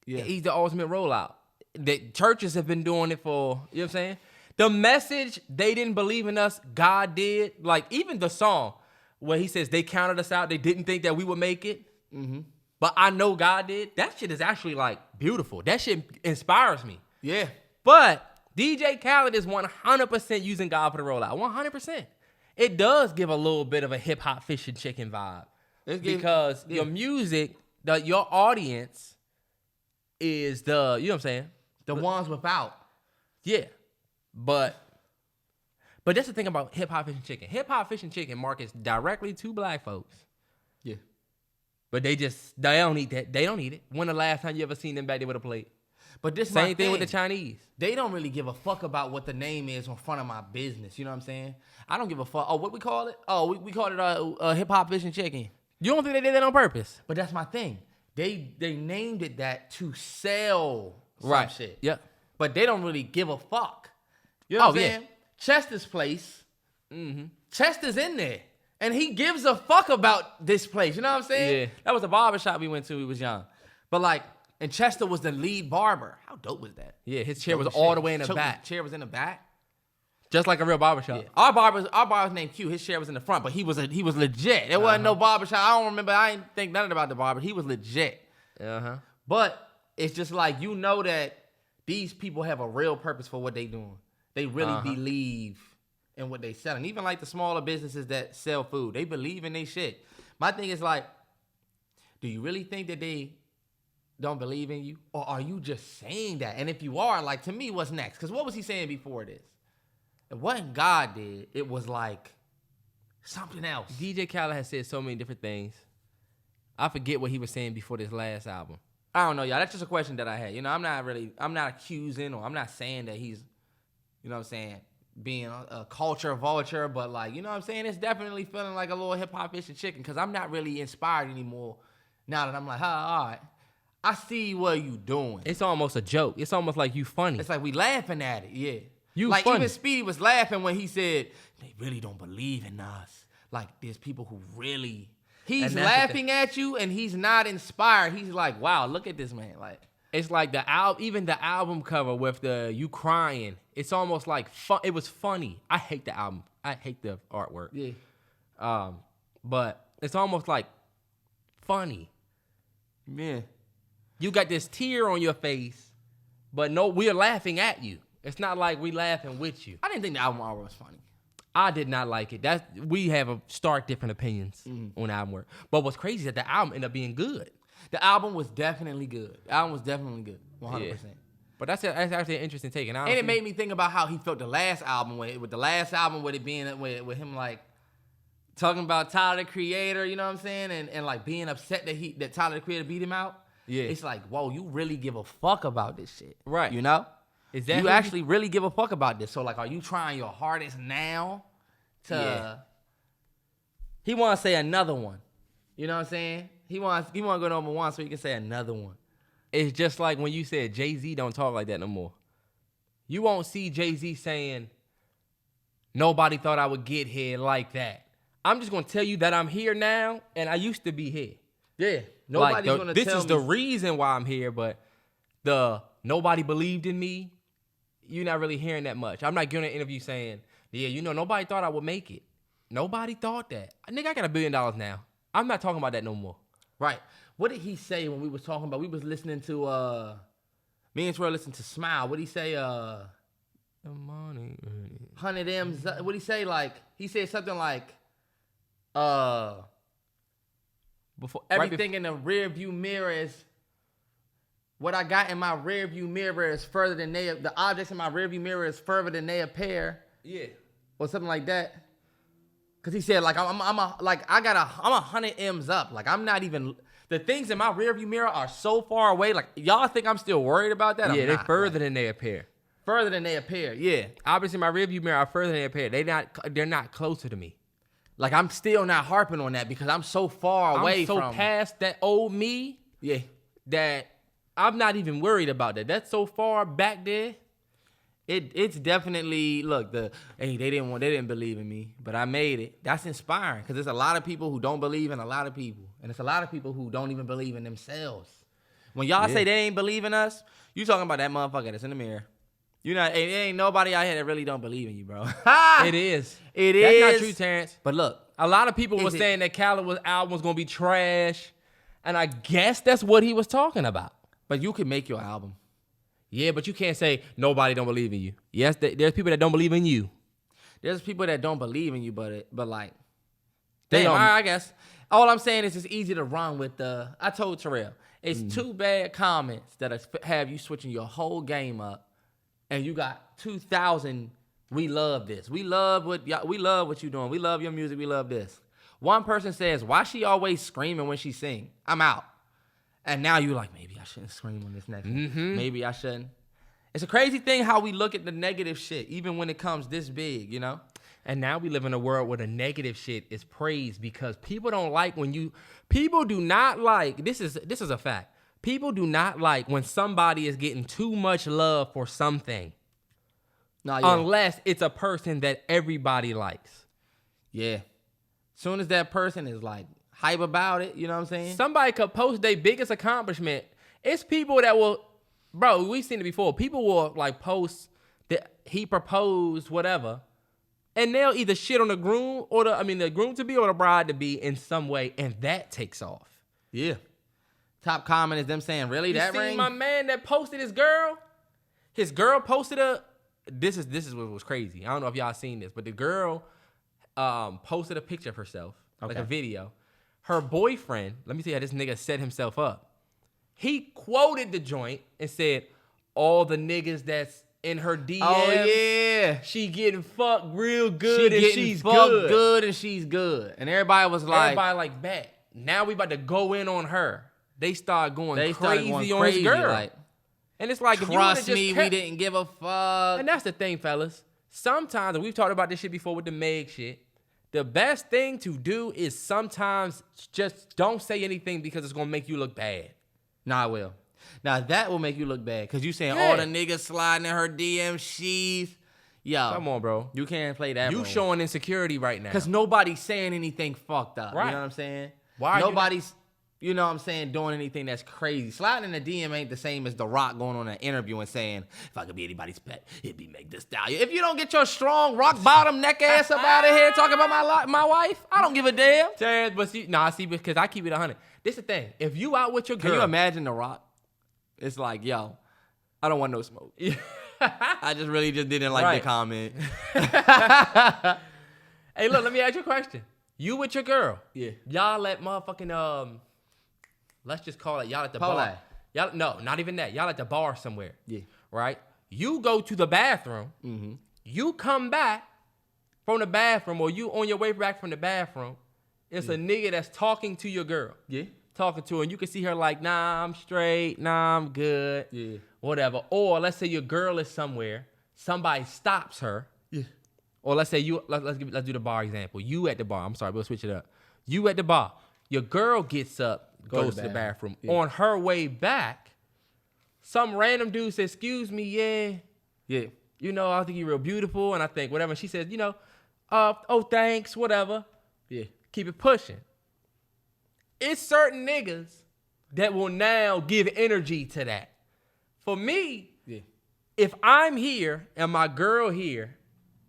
Yeah. He's the ultimate rollout. The churches have been doing it for, you know what I'm saying? The message, they didn't believe in us, God did. Like, even the song where he says they counted us out, they didn't think that we would make it. Mm-hmm. But I know God did. That shit is actually, like, beautiful. That shit inspires me. Yeah. But DJ Khaled is 100% using God for the rollout. 100%. It does give a little bit of a hip-hop fish and chicken vibe. Because your music, your audience is you know what I'm saying? The ones without. Yeah. But that's the thing about hip-hop fish and chicken. Hip-hop fish and chicken markets directly to black folks. Yeah. But they don't eat that. They don't eat it. When the last time you ever seen them back there with a plate? But this Same thing with the Chinese. They don't really give a fuck about what the name is in front of my business. You know what I'm saying? I don't give a fuck. Oh, what we call it? Oh, we called it hip hop fish and chicken. You don't think they did that on purpose? But that's my thing. They named it that to sell some shit. Yep. But they don't really give a fuck. You know what I'm saying? Chester's place. Mm-hmm. Chester's in there. And he gives a fuck about this place. You know what I'm saying? Yeah. That was the barbershop we went to when we was young. But like, and Chester was the lead barber. How dope was that? Yeah, his chair was all the way in the back. Chair was in the back. Just like a real barbershop. Yeah. Our barber's named Q. His chair was in the front, but he was legit. There wasn't no barbershop. I don't remember. I didn't think nothing about the barber. He was legit. But it's just like, you know that these people have a real purpose for what they doing. They really believe in what they selling. Even like the smaller businesses that sell food, they believe in their shit. My thing is like, do you really think that they don't believe in you? Or are you just saying that? And if you are, like, to me, what's next? Because what was he saying before this? It wasn't God did. It was like something else. DJ Khaled has said so many different things. I forget what he was saying before this last album. I don't know, y'all. That's just a question that I had. You know, I'm not accusing, or I'm not saying that he's, you know what I'm saying, being a culture vulture, but like, you know what I'm saying? It's definitely feeling like a little hip-hop fish and chicken, because I'm not really inspired anymore now that I'm like, all right. I see what you doing. It's almost a joke. It's almost like you funny. It's like we laughing at it, yeah. You like funny. Even Speedy was laughing when he said, they really don't believe in us. Like there's people who really, he's laughing at you and he's not inspired. He's like, wow, look at this man. Like, it's like even the album cover with the you crying. It's almost like fun. It was funny. I hate the album. I hate the artwork. Yeah. But it's almost like funny. Yeah. You got this tear on your face, but no, we're laughing at you. It's not like we laughing with you. I didn't think the album art was funny. I did not like it. We have a stark different opinions on album work. But what's crazy is that the album ended up being good. The album was definitely good. 100%. Yeah. But that's actually an interesting take. And it made me think about how he felt the last album, with it being with him like talking about Tyler the Creator, you know what I'm saying? And like being upset that Tyler the Creator beat him out. Yeah. It's like, whoa, you really give a fuck about this shit. Right. You know? Is that you actually really give a fuck about this. So like, are you trying your hardest now to He wanna say another one. You know what I'm saying? He wants to go number one so he can say another one. It's just like when you said Jay-Z don't talk like that no more. You won't see Jay-Z saying, nobody thought I would get here like that. I'm just gonna tell you that I'm here now and I used to be here. Yeah. Nobody's gonna tell me. This is the reason why I'm here, but nobody believed in me. You're not really hearing that much. I'm not giving an interview saying, yeah, nobody thought I would make it. Nobody thought that. Nigga, I got $1 billion now. I'm not talking about that no more. Right. What did he say when we was talking about, we was listening to, me and Terrell listened to Smile. What did he say, The money. 100 M's, what did he say, like, he said something like, everything in the rear view mirror is, what I got in my rear view mirror is further than the objects in my rear view mirror is further than they appear. Yeah. Or something like that. Cause he said, like, I'm 100 M's up. Like, I'm not even, the things in my rear view mirror are so far away. Like, y'all think I'm still worried about that? Yeah, they're further than they appear. Further than they appear, yeah. Obviously, my rearview mirror are further than they appear. They're not closer to me. Like, I'm still not harping on that because I'm so far away from. I'm so past that old me. Yeah. That I'm not even worried about that. That's so far back there. It's definitely, look, they didn't believe in me, but I made it. That's inspiring because there's a lot of people who don't believe in a lot of people. And it's a lot of people who don't even believe in themselves. When y'all say they ain't believe in us, you talking about that motherfucker that's in the mirror. There ain't nobody out here that really don't believe in you, bro. It is. That's not true, Terrance. But look. A lot of people were saying that Khaled album was going to be trash. And I guess that's what he was talking about. But you can make your album. Yeah, but you can't say nobody don't believe in you. Yes, there's people that don't believe in you. There's people that don't believe in you, but like, they don't. I guess. All I'm saying is it's easy to run with I told Terrell, it's 2 bad comments that have you switching your whole game up, and you got 2,000. We love this. We love what you're doing. We love your music. We love this. One person says, why she always screaming when she sing? I'm out. And now you're like, maybe I shouldn't scream on this next one. Maybe I shouldn't. It's a crazy thing how we look at the negative shit, even when it comes this big, you know? And now we live in a world where the negative shit is praised because people don't like people do not like, this is a fact. People do not like when somebody is getting too much love for something. Unless it's a person that everybody likes. Yeah. Soon as that person is like hype about it, you know what I'm saying? Somebody could post their biggest accomplishment. It's people that will, bro, we've seen it before. People will like post that he proposed, whatever, and they'll either shit on the groom or the groom to be or the bride to be in some way, and that takes off. Yeah. Top comment is them saying, really, that ring? You seen my man that posted his girl? His girl posted this is what was crazy. I don't know if y'all seen this, but the girl posted a picture of herself, like a video. Her boyfriend, let me see how this nigga set himself up. He quoted the joint and said, all the niggas that's in her DMs, oh yeah, she getting fucked real good and she's good and she's good. And everybody was like, bet. Now we about to go in on her. They start going crazy on his girl. Like, and it's like, trust me, we didn't give a fuck. And that's the thing, fellas. Sometimes, and we've talked about this shit before with the Meg shit, the best thing to do is sometimes just don't say anything because it's going to make you look bad. Nah, it will. Now, that will make you look bad because you saying all the niggas sliding in her DM, yo. Come on, bro. You can't play that You role. showing insecurity right now. Because nobody's saying anything fucked up. Right. You know what I'm saying? Why? Nobody's, you know what I'm saying, doing anything that's crazy. Sliding in the DM ain't the same as The Rock going on an interview and saying, if I could be anybody's pet, it'd be Meg Thee Stallion. If you don't get your strong, rock bottom, neck ass up out of here talking about my wife, I don't give a damn. Terrance, but see, because I keep it 100. This is the thing. If you out with your girl. Can you imagine The Rock? It's like, yo, I don't want no smoke. I just really didn't like the comment. Hey, look, let me ask you a question. You with your girl. Yeah. Y'all at motherfucking, let's just call it, y'all at the bar. Y'all, no, not even that. Y'all at the bar somewhere. Yeah. Right? You go to the bathroom. Mm-hmm. You come back from the bathroom, or you on your way back from the bathroom. It's a nigga that's talking to your girl. Yeah. Talking to her, and you can see her like, nah, I'm straight, nah, I'm good, whatever. Or let's say your girl is somewhere, somebody stops her, or let's say let's do the bar example. You at the bar, I'm sorry, we'll switch it up. You at the bar, your girl gets up, goes to the bathroom. On her way back, some random dude says, excuse me, you know, I think you're real beautiful, and I think whatever. And she says, you know, oh, thanks, whatever. Yeah, keep it pushing. It's certain niggas that will now give energy to that. For me, if I'm here and my girl here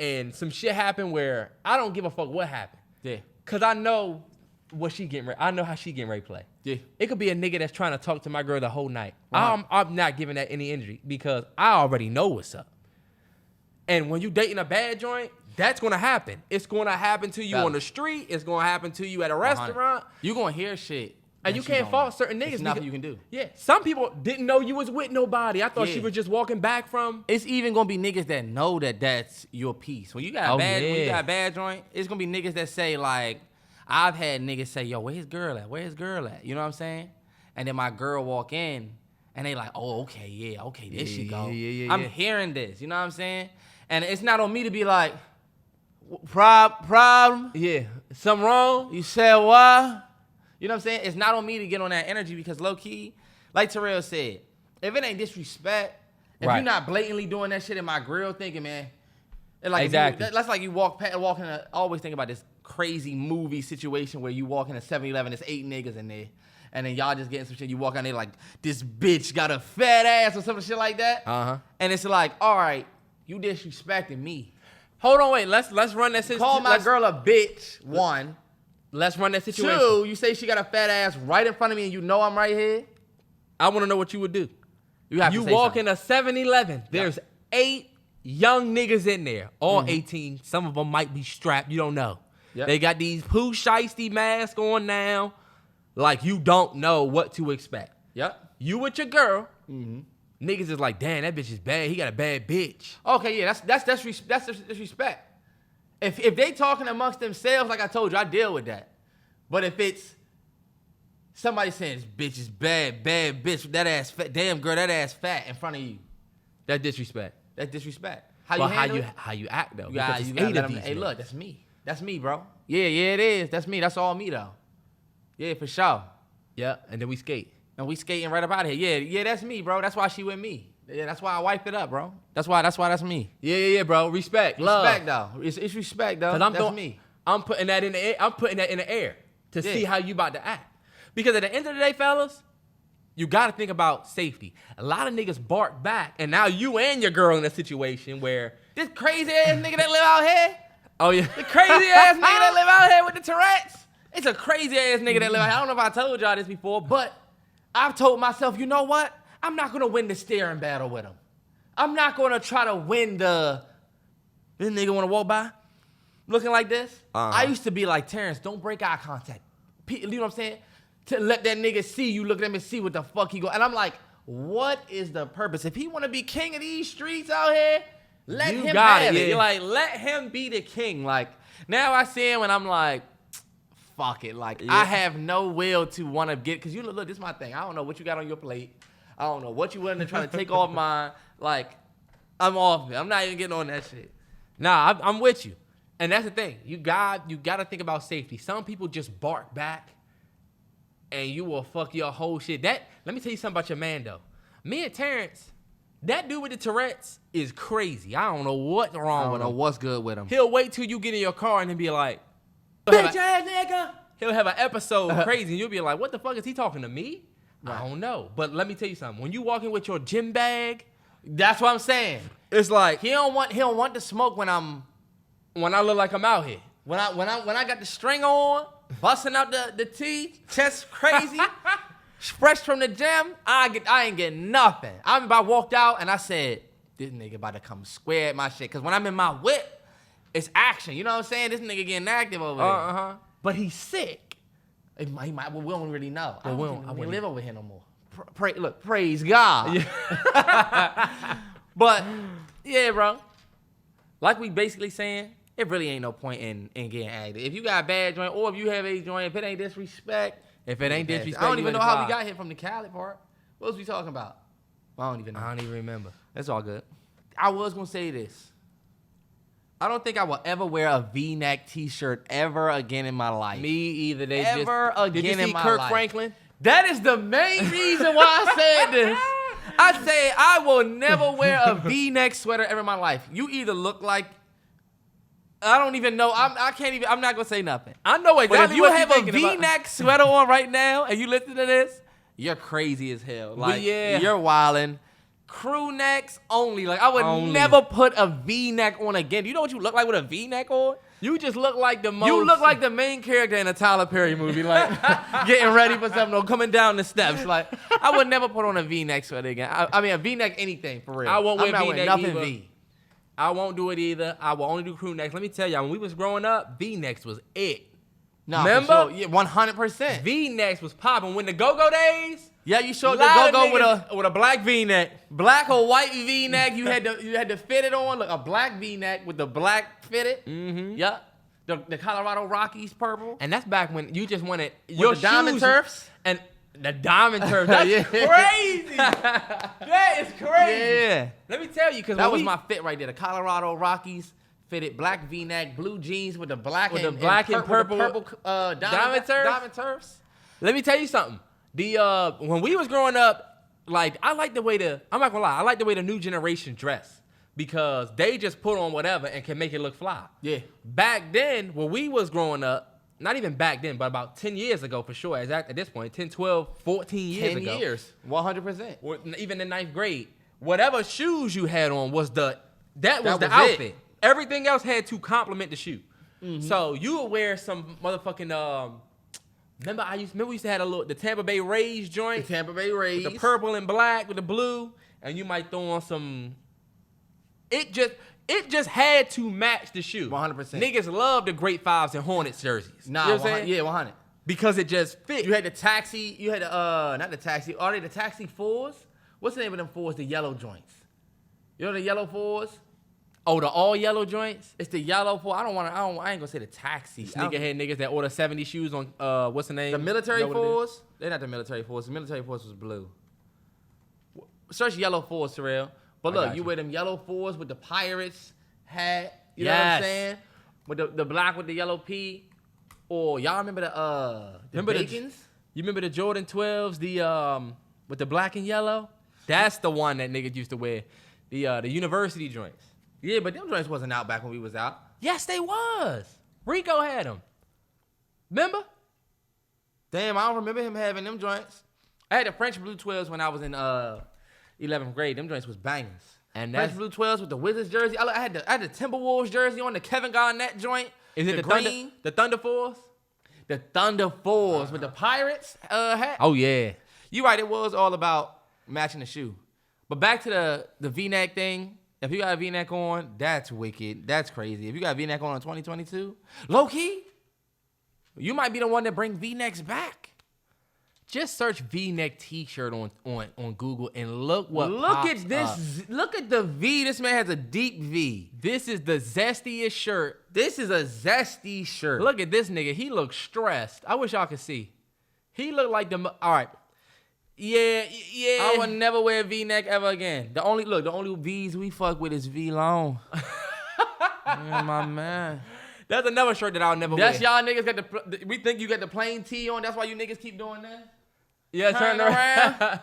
and some shit happened where I don't give a fuck what happened. Yeah. Cause I know what she getting ready. I know how she getting ready to play. Yeah. It could be a nigga that's trying to talk to my girl the whole night. Right. I'm not giving that any energy because I already know what's up. And when you dating a bad joint, that's going to happen. It's going to happen to you on the street. It's going to happen to you at a restaurant. You're going to hear shit. And you can't fault certain niggas. There's nothing you can do. Yeah. Some people didn't know you was with nobody. I thought she was just walking back from. It's even going to be niggas that know that that's your piece. When you got a bad joint, it's going to be niggas that say like, I've had niggas say, yo, where his girl at? Where his girl at? You know what I'm saying? And then my girl walk in and they like, oh, okay, there she go. I'm hearing this. You know what I'm saying? And it's not on me to be like, problem? Yeah. Something wrong? You said what? You know what I'm saying? It's not on me to get on that energy because low key, like Terrell said, if it ain't disrespect, if you're not blatantly doing that shit in my grill thinking, man, like exactly. That's like you walk in I always think about this crazy movie situation where you walk in a 7-Eleven, there's 8 niggas in there, and then y'all just getting some shit, you walk in there like, this bitch got a fat ass or some shit like that. Uh-huh. And it's like, all right, you disrespecting me. Hold on, wait. Let's run that situation. Call my girl a bitch, one. Let's run that situation. 2, you say she got a fat ass right in front of me and you know I'm right here. I want to know what you would do. You walk in a 7-Eleven. There's 8 young niggas in there, all 18. Some of them might be strapped. You don't know. Yep. They got these poo shiesty masks on now. Like you don't know what to expect. Yep. You with your girl. Mm-hmm. Niggas is like, damn, that bitch is bad. He got a bad bitch. Okay, yeah, that's disrespect. If they talking amongst themselves, like I told you, I deal with that. But if it's somebody saying this bitch is bad bitch, that ass fat, damn girl, that ass fat in front of you. That's disrespect. That's disrespect. How you act though? You gotta let them, hey, look, that's me. That's me, bro. Yeah, it is. That's me. That's all me though. Yeah, for sure. Yeah, and then we skate. And we skating right up out of here. Yeah, that's me, bro. That's why she with me. Yeah, that's why I wipe it up, bro. That's why that's me. Yeah, bro. Respect, love. Respect though. It's respect though. That's me. I'm putting that in the air. I'm putting that in the air to see how you about to act. Because at the end of the day, fellas, you got to think about safety. A lot of niggas bark back, and now you and your girl in a situation where this crazy ass nigga that live out here. Oh yeah, the crazy ass nigga that live out here with the Terrance. It's a crazy ass nigga that live out here. I don't know if I told y'all this before, but I've told myself, you know what? I'm not gonna win the staring battle with him. I'm not gonna try to win this nigga wanna walk by looking like this. I used to be like, Terrance, don't break eye contact. You know what I'm saying? To let that nigga see you, look at him and see what the fuck he go. And I'm like, what is the purpose? If he wanna be king of these streets out here, let him have it. Like, let him be the king. Like, now I see him and I'm like, fuck it. Like, I have no will to want to get, because you look, this is my thing. I don't know what you got on your plate. I don't know what you willing to try to take off mine. Like, I'm off it. I'm not even getting on that shit. Nah, I'm with you. And that's the thing. You got to think about safety. Some people just bark back and you will fuck your whole shit. Let me tell you something about your man, though. Me and Terrance, that dude with the Tourette's is crazy. I don't know what's wrong with him. I don't know what's good with him. He'll wait till you get in your car and then be like, bitch ass nigga. He'll have an episode crazy and you'll be like, what the fuck is he talking to me? Right. I don't know. But let me tell you something. When you walk in with your gym bag, that's what I'm saying. It's like he don't want the smoke when I look like I'm out here. When I got the string on, busting out the tee, chest crazy, fresh from the gym, I ain't getting nothing. I walked out and I said, this nigga about to come square at my shit. Cause when I'm in my whip, it's action. You know what I'm saying? This nigga getting active over there. But he's sick. We don't really know. I don't live over here no more. Praise God. Yeah. But yeah, bro. Like we basically saying, it really ain't no point in getting active. If you got a bad joint, or if you have a joint, if it ain't disrespect, I don't even know how we got here from the Khaled part. What was we talking about? I don't even know. I don't even remember. That's all good. I was gonna say this. I don't think I will ever wear a V-neck T-shirt ever again in my life. Me either. Did you see Kirk Franklin? That is the main reason why I said this. I say I will never wear a V-neck sweater ever in my life. You either look like, I don't even know. I can't even. I'm not gonna say nothing. I know exactly. But if you have a V-neck sweater on right now and you listen to this, you're crazy as hell. Like, you're wildin'. Crew necks only. Like, I would never put a V-neck on again. You know what you look like with a V-neck on? You just look like the most. You look like the main character in a Tyler Perry movie, like getting ready for something or coming down the steps. Like, I would never put on a V-neck sweater again. I mean, a V-neck anything, for real. I won't wear V-neck nothing either. V. I won't do it either. I will only do crew necks. Let me tell y'all, when we was growing up, V-necks was it. No, remember? Sure. Yeah, 100%. V-necks was popping. When the go-go days. Yeah, you showed the go-go with a black V-neck. Black or white V-neck. You had to fit it on. Like a black V-neck with the black fitted. Mm-hmm. Yep. The Colorado Rockies purple. And that's back when you just wanted your the diamond turfs. And the diamond turf. That's crazy. That is crazy. Yeah. Let me tell you, because that was my fit right there. The Colorado Rockies fitted black V-neck, blue jeans with the black and purple diamond turfs. Let me tell you something. When we was growing up, like, I'm not gonna lie, I like the way the new generation dress. Because they just put on whatever and can make it look fly. Yeah. Back then, when we was growing up, not even back then, but about 10 years ago for sure, at this point, 10, 12, 14 years ago. 10 years, 100%. Or even in 9th grade, whatever shoes you had on was the outfit. It. Everything else had to complement the shoe. Mm-hmm. So you would wear some motherfucking, remember we used to have the Tampa Bay Rays joint? The Tampa Bay Rays. With the purple and black with the blue, and you might throw on some... It just had to match the shoe. 100%. Niggas love the Great Fives and Hornets jerseys. Nah, you know what I'm saying? Yeah, 100. Because it just fit. You had the taxi. You had not the taxi. Are they the taxi 4s? What's the name of them 4s? The yellow joints. You know the yellow 4s? Oh, the all yellow joints? It's the yellow for. I ain't gonna say the taxi. Sneakerhead niggas that order 70 shoes on what's the name? The military fours. They're not the military force. The military force was blue. Search yellow fours, Terrell. But look, you wear them yellow fours with the pirates hat. You know what I'm saying? With the black with the yellow P. Or y'all remember the Bacons? You remember the Jordan 12s, the with the black and yellow? That's the one that niggas used to wear. The university joints. Yeah, but them joints wasn't out back when we was out. Yes, they was. Rico had them. Remember? Damn, I don't remember him having them joints. I had the French blue 12s when I was in 11th grade. Them joints was bangers. And French blue 12s with the Wizards jersey. I had the Timberwolves jersey on, the Kevin Garnett joint. Is it the green? The Thunder Fours? The Thunder Fours with the Pirates hat. Oh, yeah. You right, it was all about matching the shoe. But back to the V-neck thing. If you got a V-neck on, that's wicked. That's crazy. If you got a V-neck on in 2022, low-key, you might be the one that bring V-necks back. Just search V-neck T-shirt on Google and look what Look pops at this. up. Look at the V. This man has a deep V. This is the zestiest shirt. This is a zesty shirt. Look at this nigga. He looks stressed. I wish y'all could see. He looked like all right. Yeah. I would never wear a V-neck ever again. The only V's we fuck with is V-long. Yeah, my man. That's another shirt that I'll never wear. That's y'all niggas got we think you got the plain tee on. That's why you niggas keep doing that? Yeah, turn around.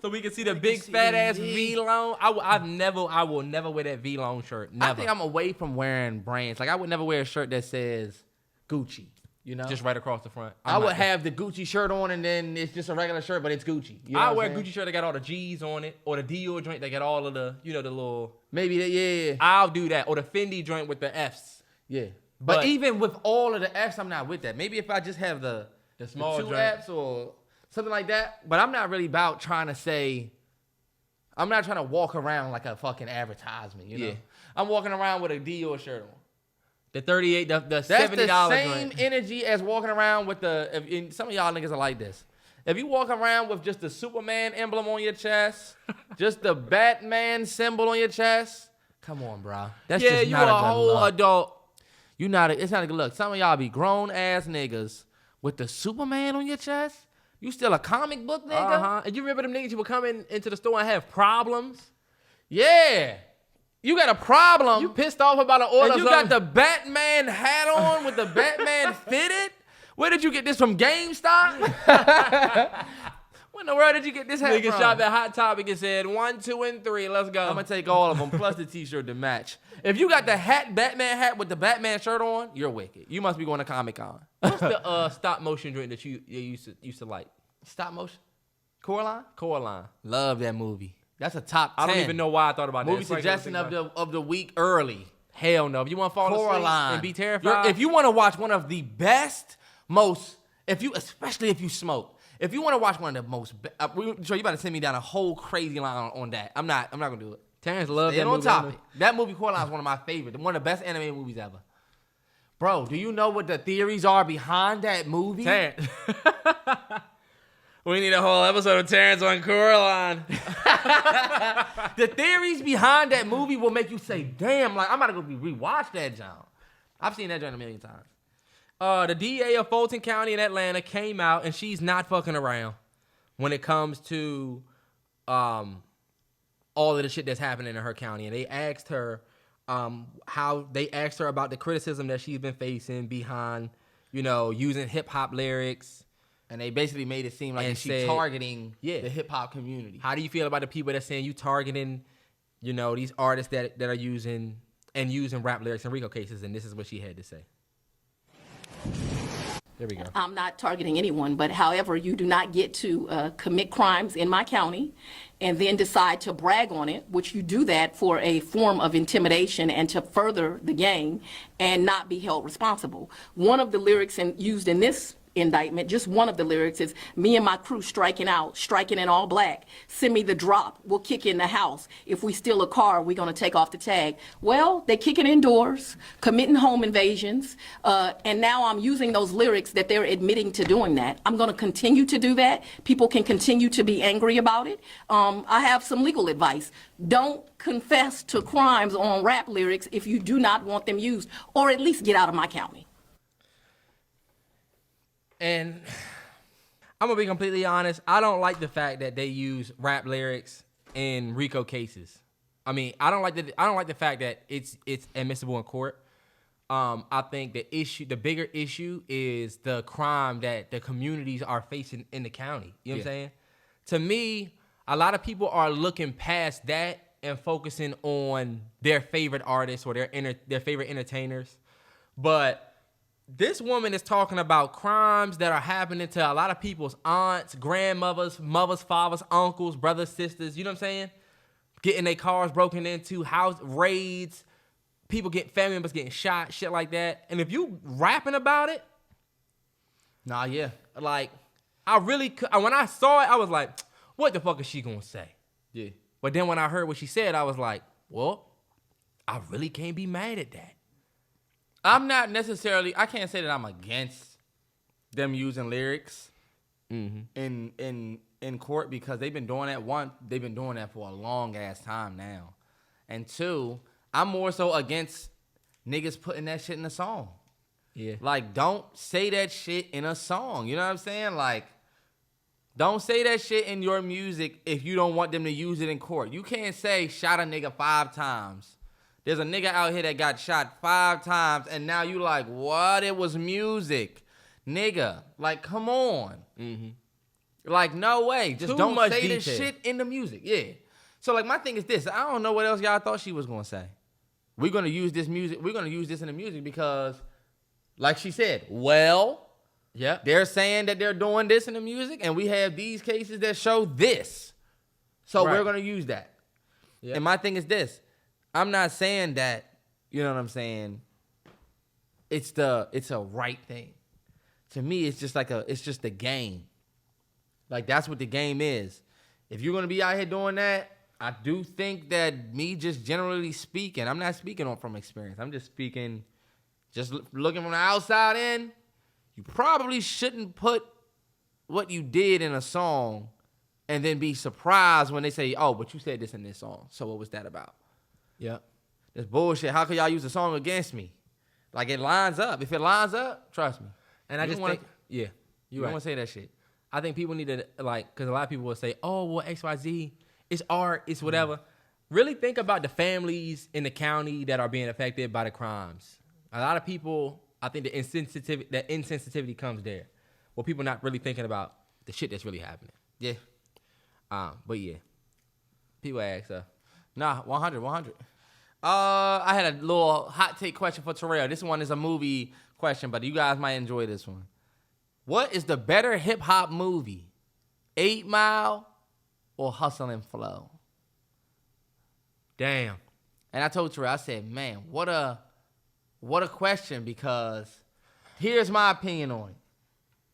So we can see the big fat ass V. V-long. I will never wear that V-long shirt. Never. I think I'm away from wearing brands. Like I would never wear a shirt that says Gucci. You know, just right across the front. I would have the Gucci shirt on, and then it's just a regular shirt, but it's Gucci. You know I wear a Gucci shirt that got all the G's on it, or the Dior joint that got all of the, the little. Maybe yeah. I'll do that, or the Fendi joint with the F's. Yeah, but even with all of the F's, I'm not with that. Maybe if I just have the small the two joint. F's or something like that. But I'm not really about trying to say. I'm not trying to walk around like a fucking advertisement. You know, Yeah. I'm walking around with a Dior shirt on. The 38, the $70 That's the same joint. energy as walking around with and some of y'all niggas are like this. If you walk around with just the Superman emblem on your chest, just the Batman symbol on your chest, come on, bro. That's just you not a a good whole look. adult. It's not a good look. Some of y'all be grown ass niggas with the Superman on your chest. You still a comic book nigga? And you remember them niggas you were coming into the store and have problems? Yeah. You got a problem. You pissed off about an order. And you got the Batman hat on with the Batman fitted? Where did you get this from? GameStop? When in the world did you get this hat Nigga from? shop at Hot Topic and said 1, 2, and 3. Let's go. I'm gonna take all of them plus the t-shirt to match. If you got the Batman hat with the Batman shirt on, you're wicked. You must be going to Comic-Con. What's the stop motion joint that you used to like? Stop motion? Coraline? Coraline. Love that movie. That's a top 10. I don't even know why I thought about that. Movie suggestion of the week early. Hell no. If you want to fall asleep and be terrified. If you want to watch one of the best, especially if you smoke, if you want to watch one of the most, so you about to send me down a whole crazy line on that. I'm not gonna do it. Terrance loves that movie. movie. On topic. That movie Coraline is one of my favorites. One of the best animated movies ever. Bro, do you know what the theories are behind that movie? Terrance. We need a whole episode of Terrance on Coraline. The theories behind that movie will make you say, damn, like, I'm about to go rewatch that joint. I've seen that joint a million times. The DA of Fulton County in Atlanta came out, and she's not fucking around when it comes to all of the shit that's happening in her county. And they asked her about the criticism that she's been facing behind, using hip-hop lyrics. And they basically made it seem like she's targeting the hip-hop community. How do you feel about the people that saying you targeting, these artists that are using rap lyrics in RICO cases? And this is what she had to say. There we go. I'm not targeting anyone, but however, you do not get to commit crimes in my county and then decide to brag on it, which you do that for a form of intimidation and to further the game and not be held responsible. One of the lyrics used in this indictment. Just one of the lyrics is, me and my crew striking out, striking in all black. Send me the drop, we'll kick in the house. If we steal a car, we're going to take off the tag. Well, they kicking indoors, committing home invasions, and now I'm using those lyrics that they're admitting to doing that. I'm going to continue to do that. People can continue to be angry about it. I have some legal advice. Don't confess to crimes on rap lyrics if you do not want them used, or at least get out of my county. And I'm gonna be completely honest. I don't like the fact that they use rap lyrics in RICO cases. I mean, I don't like the fact that it's admissible in court. I think the bigger issue is the crime that the communities are facing in the county. You know what I'm saying? To me, a lot of people are looking past that and focusing on their favorite artists or their favorite entertainers. But this woman is talking about crimes that are happening to a lot of people's aunts, grandmothers, mothers, fathers, uncles, brothers, sisters. You know what I'm saying? Getting their cars broken into, house raids, family members getting shot, shit like that. And if you rapping about it, like, when I saw it, I was like, what the fuck is she gonna say? Yeah. But then when I heard what she said, I was like, well, I really can't be mad at that. I'm not necessarily, I can't say that I'm against them using lyrics in court, because they've been doing that. They've been doing that for a long ass time now. And two, I'm more so against niggas putting that shit in a song. Yeah. Like, don't say that shit in a song. You know what I'm saying? Like, don't say that shit in your music if you don't want them to use it in court. You can't say shot a nigga 5 times. There's a nigga out here that got shot 5 times, and now you like, what? It was music. Nigga, like, come on. Like, no way. Just don't say this shit in the music. Yeah. So, like, my thing is this. I don't know what else y'all thought she was going to say. We're going to use this music. We're going to use this in the music because, like she said, they're saying that they're doing this in the music, and we have these cases that show this. So we're going to use that. Yep. And my thing is this. I'm not saying that, you know what I'm saying, it's a right thing. To me, it's just a game. Like, that's what the game is. If you're going to be out here doing that, I do think that me just generally speaking, I'm not speaking from experience. I'm just speaking, just looking from the outside in, you probably shouldn't put what you did in a song and then be surprised when they say, oh, but you said this in this song. So what was that about? Yeah. That's bullshit. How can y'all use a song against me? Like, it lines up. If it lines up, trust me. And I just think, you don't want to say that shit. I think people need to, like, because a lot of people will say, oh, well, XYZ, it's art, it's whatever. Really think about the families in the county that are being affected by the crimes. A lot of people, I think the insensitivity comes there. Well, people not really thinking about the shit that's really happening. Yeah. But yeah. People ask, Nah, 100. I had a little hot take question for Terrell. This one is a movie question, but you guys might enjoy this one. What is the better hip-hop movie? 8 Mile or Hustle and Flow? Damn. And I told Terrell, I said, man, what a question, because here's my opinion on it.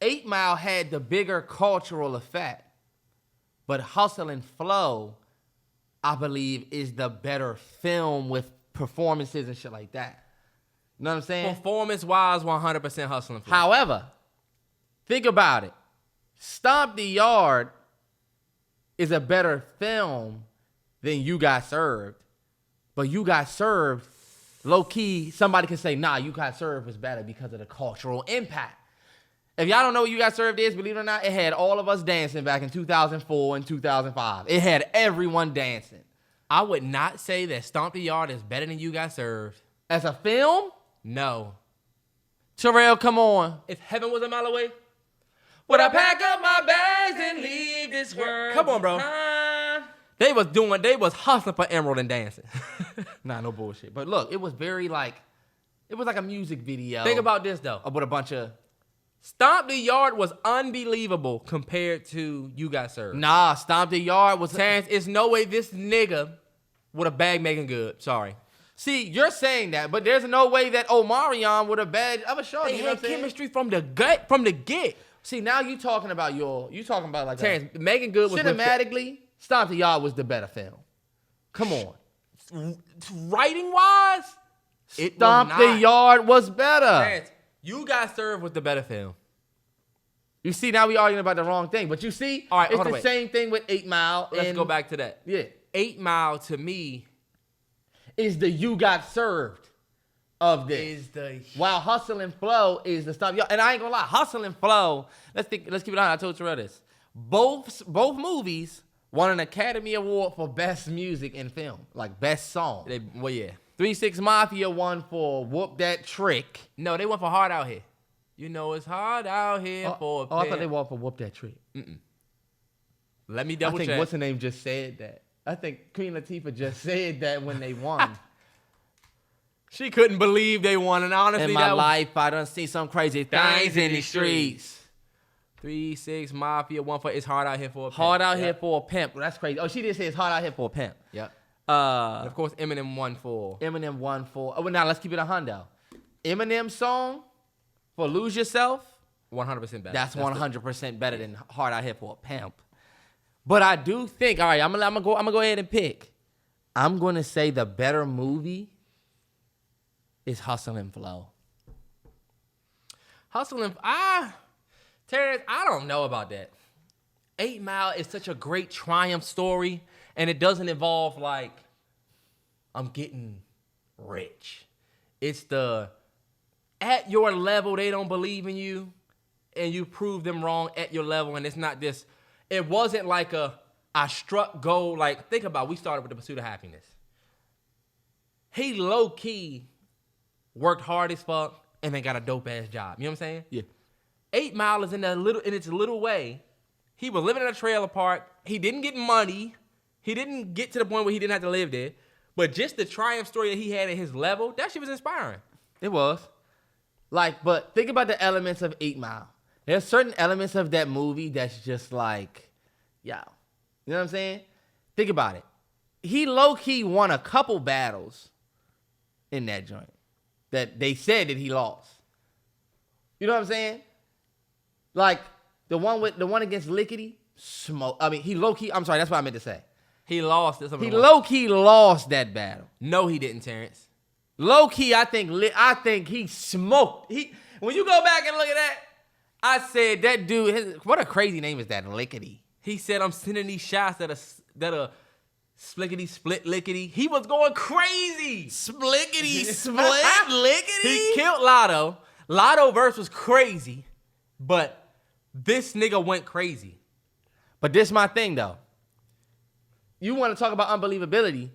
8 Mile had the bigger cultural effect, but Hustle and Flow, I believe, is the better film with performances and shit like that. You know what I'm saying? Performance-wise, 100% Hustle and Flow. However, think about it. Stomp the Yard is a better film than You Got Served. But You Got Served, low-key, somebody can say, nah, You Got Served is better because of the cultural impact. If y'all don't know what You Got Served is, believe it or not, it had all of us dancing back in 2004 and 2005. It had everyone dancing. I would not say that Stomp the Yard is better than You Got Served. As a film? No. Terrell, come on. If heaven was a mile away, would I pack up my bags and leave this world? Come on, bro. They was hustling for Emerald and dancing. Nah, no bullshit. But look, it was very like a music video. Think about this, though. With a bunch of... Stomp the Yard was unbelievable compared to You Got Served. Nah, Stomp the Yard was... Terrance, it's no way this nigga with a bag making good. Sorry. See, you're saying that, but there's no way that Omarion would have bad of a show. They You know what had I'm saying? chemistry from the gut, from the get. See, now you talking about like Terrance, Megan Good was cinematically, Stomp the Yard was the better film. Come on. Writing wise, Stomp the Yard was better. Terrance, You Got Served was the better film. You see, now we arguing about the wrong thing. But you see, All right, it's hold on, the wait. same thing with 8 Mile. Let's and, go back to that. Yeah. 8 Mile to me Is the You Got Served of this. is the While Hustle and Flow is the stuff. And I ain't gonna lie, Hustle and Flow, let's keep it on. I told Terrell this. Both movies won an Academy Award for Best Music in Film. Like Best Song. well, yeah. 3 6 Mafia won for Whoop That Trick. No, they went for Hard Out Here. You know it's hard out here for a I thought pimp. they won for Whoop That Trick. Let me I double think check. what's her name just said that. I think Queen Latifah just said that when they won. She couldn't believe they won, and honestly, In my life, I done seen some crazy things in the streets. 3 6 Mafia won for It's Hard Out Here for a Pimp. Hard out here Yep. for a pimp. That's crazy. Oh, she did say it's hard out here for a pimp. Yep. And Uh, of course, Eminem won for. Eminem won for. Oh, well, now let's keep it a hundo. Eminem song for Lose Yourself. 100% better. That's 100% better than Hard Out Here for a Pimp. But I do think, all right, I'm gonna go ahead and pick. I'm gonna say the better movie is Hustle and Flow. Hustle and Terrance, I don't know about that. 8 Mile is such a great triumph story, and it doesn't involve like I'm getting rich. It's the at your level they don't believe in you, and you prove them wrong at your level, and it's not this. It wasn't like I struck gold. Like think about, we started with The Pursuit of Happiness. He low key worked hard as fuck and then got a dope ass job. You know what I'm saying? Yeah. 8 Mile is in its little way. He was living in a trailer park. He didn't get money. He didn't get to the point where he didn't have to live there. But just the triumph story that he had at his level, that shit was inspiring. It was. Like, but think about the elements of 8 Mile. There's certain elements of that movie that's just like, yo. You know what I'm saying? Think about it. He low-key won a couple battles in that joint that they said that he lost. You know what I'm saying? Like, the one against Lickety, smoke. I mean, he low-key, I'm sorry, that's what I meant to say. He lost. He low-key lost that battle. No, he didn't, Terrance. Low-key, I think he smoked. When you go back and look at that, I said that dude, what a crazy name is that, Lickety. He said, I'm sending these shots that are splickety, split, lickety. He was going crazy. Splickety, split, lickety. He killed Lotto. Lotto verse was crazy, but this nigga went crazy. But this my thing, though. You want to talk about unbelievability.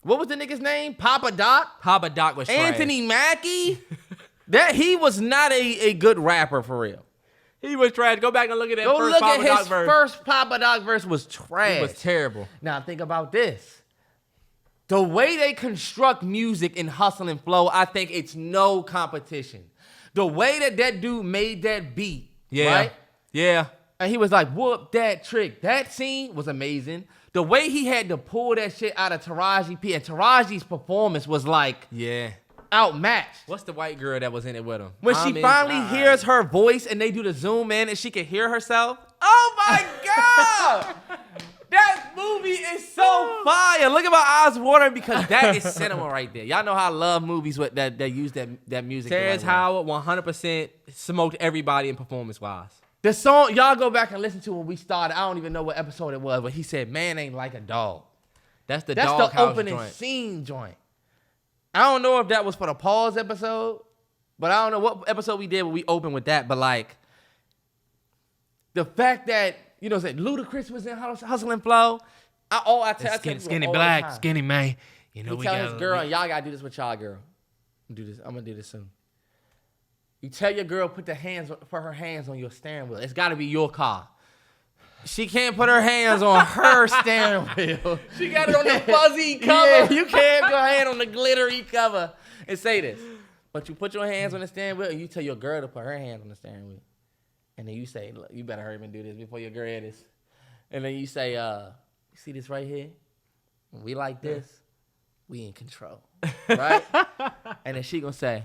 What was the nigga's name? Papa Doc? Papa Doc was trash. Anthony Mackie? He was not a good rapper for real. He was trash. Go back and look at that Go first look Papa at Doc his verse. first Papa Doc verse was trash. It was terrible. Now think about this. The way they construct music in Hustle and Flow, I think it's no competition. The way that dude made that beat, right? Yeah. And he was like, whoop that trick. That scene was amazing. The way he had to pull that shit out of Taraji P. And Taraji's performance was like outmatched. What's the white girl that was in it with him? When she finally hears her voice and they do the zoom in and she can hear herself. Oh my God! That movie is so fire. Look at my eyes watering because that is cinema right there. Y'all know how I love movies with that use that music. Terrence Howard 100% smoked everybody in performance-wise. The song, y'all go back and listen to when we started. I don't even know what episode it was, but he said, "Man ain't like a dog." That's the opening joint. scene joint. I don't know if that was for the pause episode, but I don't know what episode we did when we opened with that. But like, the fact that, you know, said Ludacris was in Hustle and Flow. I tell Skinny black, skinny man. You know, he we tell got his girl, and y'all gotta do this with y'all girl. I'm gonna do this soon. You tell your girl put her hands on your steering wheel. It's gotta be your car. She can't put her hands on her steering wheel. She got it on the fuzzy cover. Yeah, you can't put your hand on the glittery cover and say this. But you put your hands on the steering wheel and you tell your girl to put her hands on the steering wheel. And then you say, look, you better hurry up and do this before your girl this. And then you say, you see this right here? When we like this, we in control. right? And then she gonna say,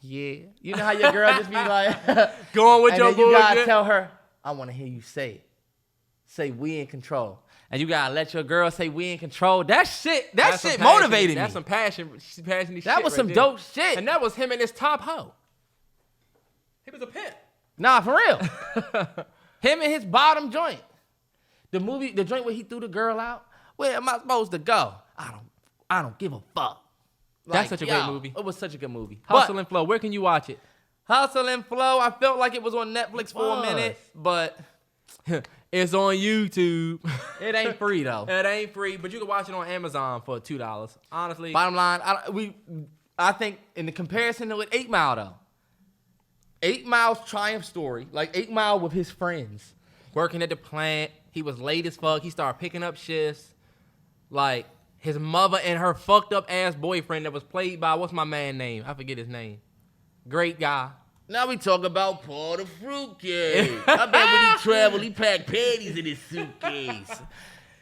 yeah. You know how your girl just be like, Going with and your then you gotta bullshit. tell her, I want to hear you say it. Say we in control. And you gotta let your girl say we in control. That shit motivated me. That's some passionate shit. That was right some there. dope shit. And that was him and his top hoe. He was a pimp. Nah, for real. Him and his bottom joint. The joint where he threw the girl out. Where am I supposed to go? I don't give a fuck. That's such a great movie. It was such a good movie. Hustle and Flow. Where can you watch it? Hustle and Flow. I felt like it was on Netflix for a minute, but It's on YouTube. it ain't free though. It ain't free, but you can watch it on Amazon for $2. Honestly. Bottom line, I think in the comparison with 8 Mile though. 8 Mile's triumph story, like 8 Mile with his friends. Working at the plant. He was late as fuck. He started picking up shifts. Like, his mother and her fucked up ass boyfriend that was played by, what's my man name? I forget his name. Great guy. Now we talk about Paul the Fruitcake. I bet when he traveled, he packed panties in his suitcase.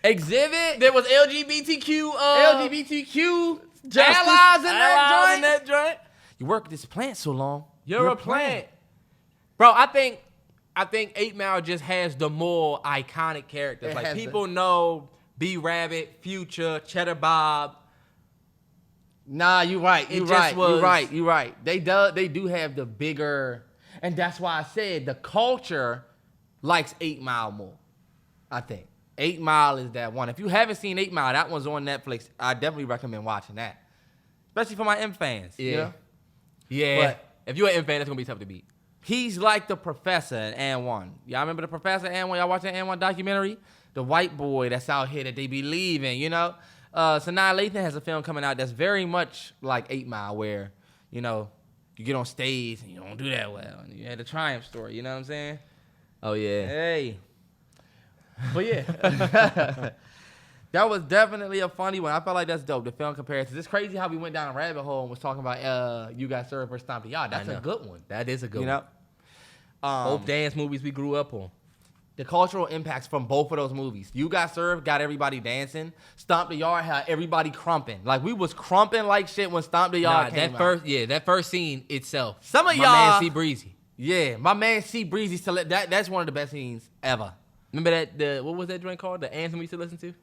Exhibit. There was LGBTQ justice, allies in that joint. You work at this plant so long. You're a plant. Bro, I think 8 Mile just has the more iconic characters. It Like, has people know B-Rabbit, Future, Cheddar Bob. Nah, you're right. It You're just right. was- You're right. They do have the bigger, and that's why I said the culture likes 8 Mile more. I think 8 Mile is that one. If you haven't seen 8 Mile, that one's on Netflix. I definitely recommend watching that, especially for my M fans. Yeah. You know? Yeah. But- if you're an M fan, that's going to be tough to beat. He's like the professor in And One. Y'all remember the professor in And One? Y'all watch that And One documentary? The white boy that's out here that they be leaving, you know? Sanaa Lathan has a film coming out that's very much like 8 Mile, where, you know, you get on stage and you don't do that well. And you had the triumph story, you know what I'm saying? Oh, yeah. Hey. But yeah. That was definitely a funny one. I felt like that's dope. The film comparisons. It's crazy how we went down a rabbit hole and was talking about You Got Served versus Stomp the Yard. That's a good one. That is a good You one. know? Both dance movies we grew up on. The cultural impacts from both of those movies. You Got Served got everybody dancing. Stomp the Yard had everybody crumping. Like, we was crumping like shit when Stomp the Yard came out. That first scene itself. Some of my y'all- man C Breezy. Yeah, my man C Breezy that's one of the best scenes ever. Remember that what was that joint called? The anthem we used to listen to?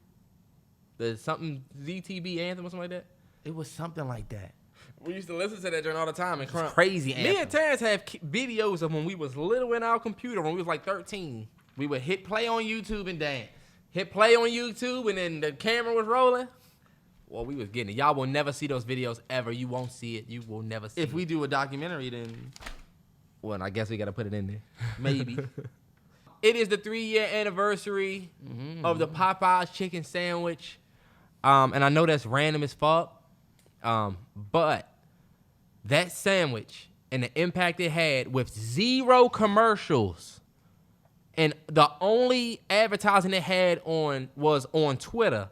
The something ZTB anthem or something like that? It was something like that. We used to listen to that joint all the time and crump. Crazy anthem. Me and Terrance have videos of when we was little in our computer when we was like 13. We would hit play on YouTube and dance. Hit play on YouTube and then the camera was rolling. Well, we was getting it. Y'all will never see those videos ever. You won't see it. You will never see it. If we do a documentary, then Well, I guess we got to put it in there. maybe. It is the 3-year anniversary of the Popeyes chicken sandwich. And I know that's random as fuck. But that sandwich and the impact it had with 0 commercials and the only advertising it had was on Twitter.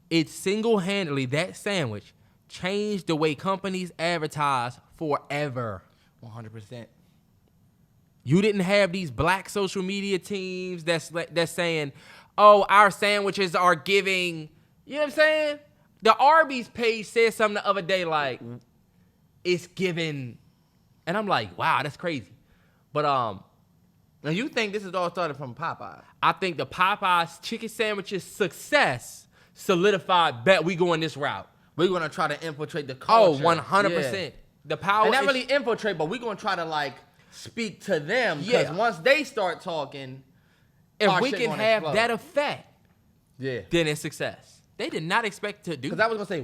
It single-handedly, that sandwich, changed the way companies advertise forever. 100%. You didn't have these black social media teams that's saying, oh, our sandwiches are giving, you know what I'm saying? The Arby's page said something the other day like, it's giving, and I'm like, wow, that's crazy. But Now, you think this is all started from Popeye? I think the Popeyes chicken sandwiches success solidified, bet we going this route. We're going to try to infiltrate the Oh, culture. 100%. Yeah. The power And not is- really infiltrate, but we're going to try to, like, speak to them. Because Yeah. once they start talking, if our we shit can gonna have explode. that effect, Yeah. then it's success. They did not expect to do Because I was going to say,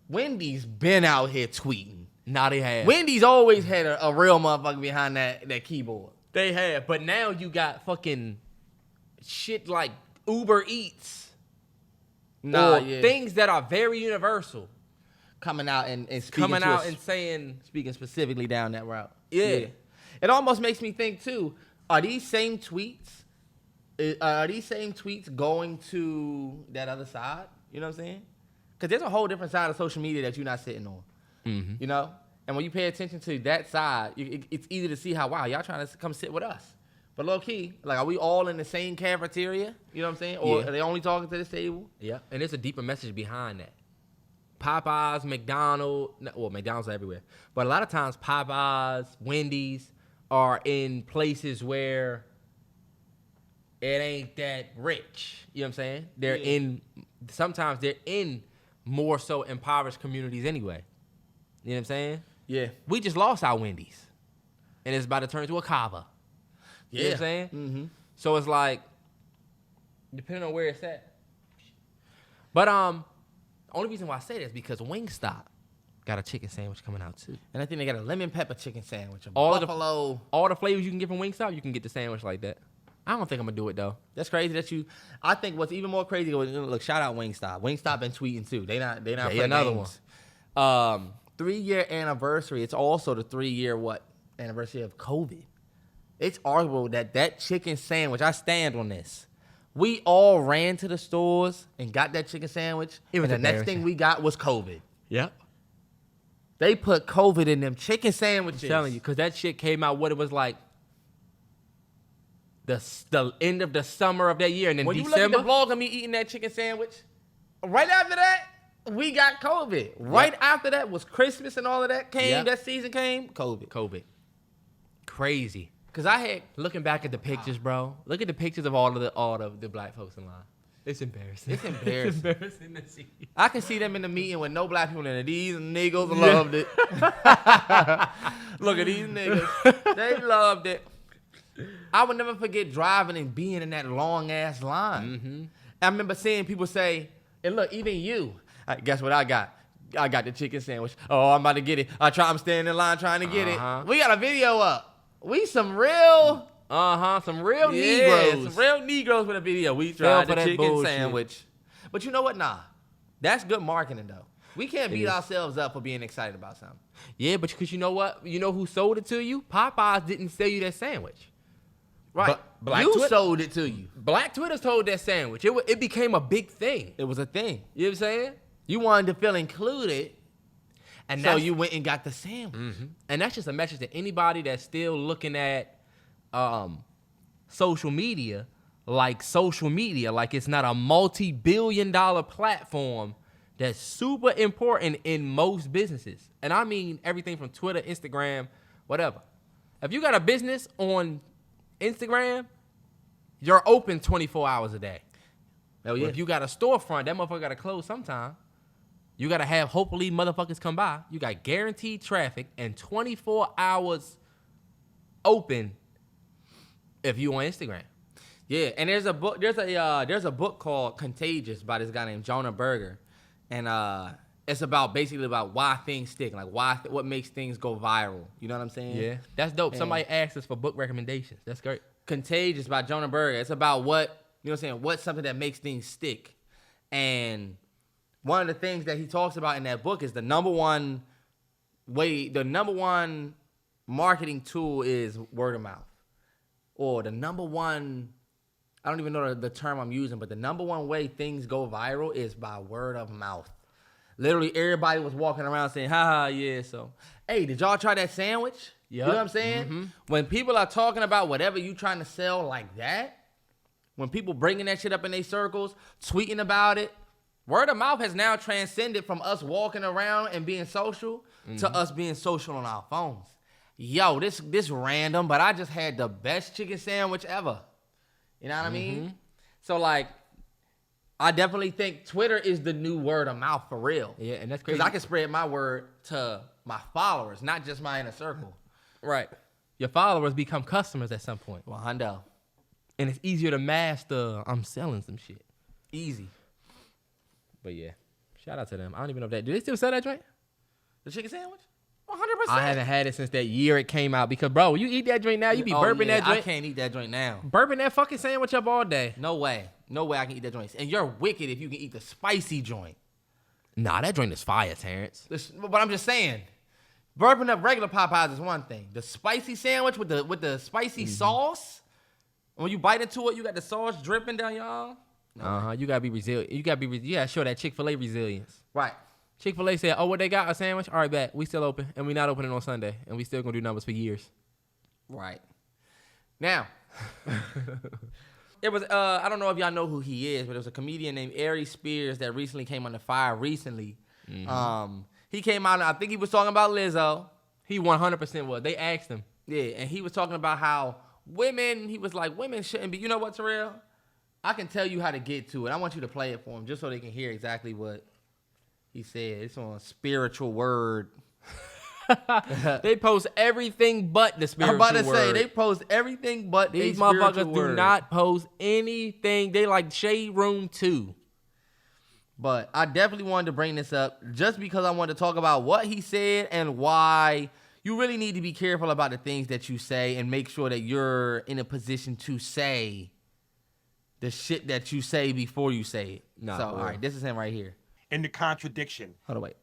Wendy's been out here tweeting. Now they have. Wendy's always had a real motherfucker behind that keyboard. They have. But now you got fucking shit like Uber Eats. Or things that are very universal. Coming out and speaking Coming to out us, and saying, speaking specifically down that route. Yeah. It almost makes me think, too, are these same tweets going to that other side? You know what I'm saying? Because there's a whole different side of social media that you're not sitting on. Mm-hmm. You know? And when you pay attention to that side, it's easy to see how, wow, y'all trying to come sit with us. But low key, like, are we all in the same cafeteria? You know what I'm saying? Or Yeah. are they only talking to this table? yeah. And there's a deeper message behind that. Popeyes, McDonald's are everywhere. But a lot of times Popeyes, Wendy's are in places where it ain't that rich. You know what I'm saying? Sometimes they're in more so impoverished communities anyway. You know what I'm saying? Yeah. We just lost our Wendy's. And it's about to turn into a Cava. You know what I'm saying? Mm-hmm. So it's like, depending on where it's at. But the only reason why I say that is because Wingstop got a chicken sandwich coming out too. And I think they got a lemon pepper chicken sandwich, All buffalo. the flavors you can get from Wingstop, you can get the sandwich like that. I don't think I'm gonna do it though. That's crazy that you. I think what's even more crazy. Look, shout out Wingstop. Wingstop been tweeting too. They not playing another games. 3-year anniversary. It's also the 3-year anniversary of COVID. It's arguable that chicken sandwich. I stand on this. We all ran to the stores and got that chicken sandwich. It was and the next thing we got was COVID. Yep. They put COVID in them chicken sandwiches. I'm telling you, because that shit came out what it was like the end of the summer of that year, and then When December. you look at the vlog of me eating that chicken sandwich, right after that, we got COVID. Right after that was Christmas and all of that came. Yep. That season came. COVID. Crazy. Cause I had Looking back at the pictures, bro. Look at the pictures of all of the black folks in line. It's embarrassing. It's embarrassing. It's embarrassing to see. I can see them in the meeting with no black people in it. These niggas loved it. Look at these niggas. They loved it. I would never forget driving and being in that long ass line. Mm-hmm. I remember seeing people say, and look, even you, guess what I got? I got the chicken sandwich. Oh, I'm about to get it. I'm standing in line trying to get it. We got a video up. We some real... some real Negroes. Negroes. Some real Negroes with a video. We tried the that chicken bullshit. sandwich. But you know what? Nah. That's good marketing, though. We can't beat ourselves up for being excited about something. Yeah, but because you know what? You know who sold it to you? Popeyes didn't sell you that sandwich. Right. Black you Twitter- sold it to you. Black Twitter sold that sandwich. It became a big thing. It was a thing. You know what I'm saying? You wanted to feel included, And so you went and got the sandwich. Mm-hmm. And that's just a message to anybody that's still looking at social media like it's not a multi-billion-dollar platform that's super important in most businesses. And I mean everything from Twitter, Instagram, whatever. If you got a business on Instagram, you're open 24 hours a day. Oh, yeah. If you got a storefront, that motherfucker got to close sometime. You got to have, hopefully, motherfuckers come by. You got guaranteed traffic and 24 hours open if you on Instagram. Yeah, and there's a book called Contagious by this guy named Jonah Berger. And it's basically about why things stick, like what makes things go viral. You know what I'm saying? Yeah, that's dope. And Somebody asked us for book recommendations. That's great. Contagious by Jonah Berger. It's about what's something that makes things stick. And one of the things that he talks about in that book is the number one marketing tool is word of mouth. Or the number one, I don't even know the term I'm using, but the number one way things go viral is by word of mouth. Literally everybody was walking around saying, yeah, so, hey, did y'all try that sandwich? Yep. You know what I'm saying? Mm-hmm. When people are talking about whatever you trying to sell like that, when people bringing that shit up in their circles, tweeting about it, word of mouth has now transcended from us walking around and being social to us being social on our phones. Yo, this random, but I just had the best chicken sandwich ever. You know what I mean? So, like, I definitely think Twitter is the new word of mouth for real. Yeah, and that's crazy. Because I can spread my word to my followers, not just my inner circle. Right. Your followers become customers at some point. Well, hundo. And it's easier to master, I'm selling some shit. Easy. But yeah, shout out to them. I don't even know if do they still sell that joint? The chicken sandwich? 100%. I haven't had it since that year it came out because, bro, you eat that joint now, you be burping that joint. I can't eat that joint now. Burping that fucking sandwich up all day. No way. No way I can eat that joint. And you're wicked if you can eat the spicy joint. Nah, that joint is fire, Terrance. But I'm just saying, burping up regular Popeyes is one thing. The spicy sandwich with the spicy sauce, when you bite into it, you got the sauce dripping down your arm. No. You gotta be resilient. You gotta show that Chick-fil-A resilience. Right. Chick-fil-A said, "Oh, what they got? A sandwich? All right, bet. We still open, and we not opening on Sunday, and we still gonna do numbers for years." Right. Now, it was I don't know if y'all know who he is, but it was a comedian named Aries Spears that recently came under fire He came out, and I think he was talking about Lizzo. He 100% was. They asked him. Yeah, and he was talking about how women, he was like, women shouldn't be. You know what, Terrell? I can tell you how to get to it. I want you to play it for him just so they can hear exactly what he said. It's on spiritual word. They post everything but the spiritual word. I'm about to say, they post everything but these a spiritual motherfuckers word. do not post anything. They like Shade Room 2. But I definitely wanted to bring this up just because I wanted to talk about what he said and why you really need to be careful about the things that you say and make sure that you're in a position to say the shit that you say before you say it. Nah, so, bro. all right, this is him right here. And the contradiction. Hold on, wait.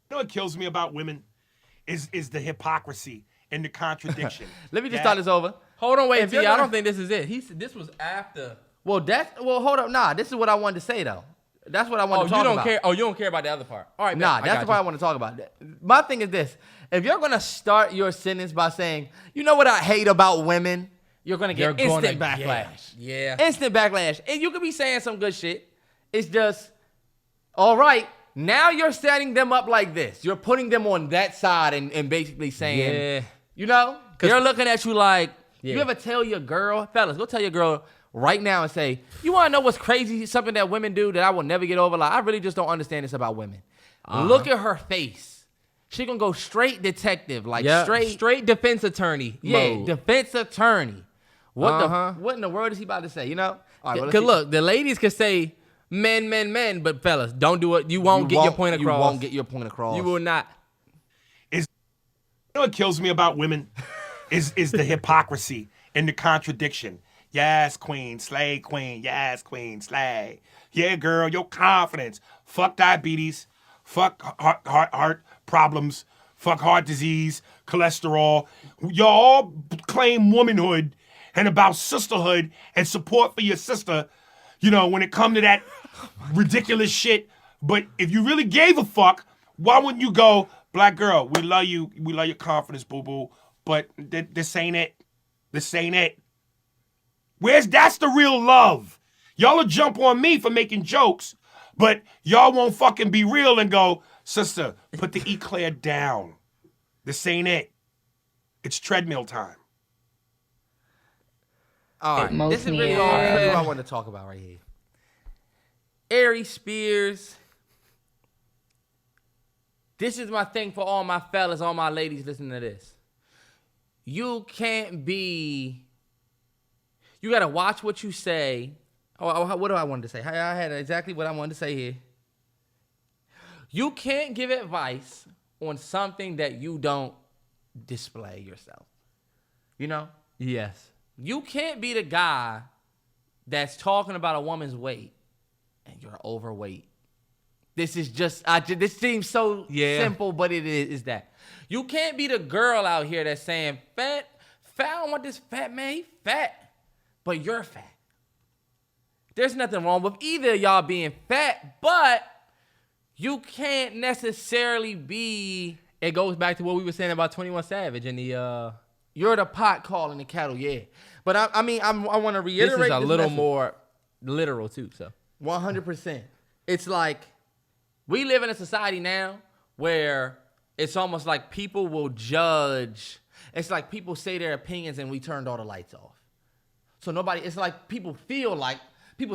You know what kills me about women is the hypocrisy and the contradiction. Let me just start this over. Hold on, wait, If T. you're I gonna- don't think this is it. This was after. Well, hold up. Nah, this is what I wanted to say, though. That's what I wanted to talk about. Care. Oh, you don't care about the other part. All right, Nah, bet. that's the part I want to talk about. My thing is this. If you're going to start your sentence by saying, you know what I hate about women, you're going to get instant backlash. Yeah. Instant backlash. And you could be saying some good shit. It's just, all right, now you're setting them up like this. You're putting them on that side and basically saying, Yeah. you know, they're looking at you like, Yeah. you ever tell your girl, fellas, go tell your girl right now and say, you want to know what's crazy, something that women do that I will never get over? Like, I really just don't understand this about women. Look at her face. She gonna go straight detective, like straight defense attorney mode. defense attorney. What in the world is he about to say, you know? All right, well, let's Cause see. look, the ladies can say men, but fellas, don't do it. You won't get your point across. You won't get your point across. You will not. You know what kills me about women is the hypocrisy and the contradiction. Yes, queen, slay, queen. Yes, queen, slay. Yeah, girl, your confidence. Fuck diabetes. Fuck heart problems. Fuck heart disease, cholesterol. Y'all claim womanhood and about sisterhood and support for your sister, you know, when it come to that ridiculous shit. But if you really gave a fuck, why wouldn't you go, black girl, we love you. We love your confidence, boo-boo. But this ain't it. This ain't it. That's the real love. Y'all will jump on me for making jokes, but y'all won't fucking be real and go, sister, put the eclair down. This ain't it. It's treadmill time. All right, this is really all I want to talk about right here. Aries Spears. This is my thing for all my fellas, all my ladies listening to this. You can't be... You got to watch what you say. Oh, what do I want to say? I had exactly what I wanted to say here. You can't give advice on something that you don't display yourself. You know? Yes. You can't be the guy that's talking about a woman's weight and you're overweight. This is just, this seems so simple, but it is that. You can't be the girl out here that's saying, fat, I don't want this fat man, he fat. But you're fat. There's nothing wrong with either of y'all being fat, but you can't necessarily be... It goes back to what we were saying about 21 Savage and the... You're the pot calling the kettle, yeah. But I want to reiterate this is a little message. more literal too, so. 100%. It's like, we live in a society now where it's almost like people will judge. It's like people say their opinions and we turned all the lights off. So it's like people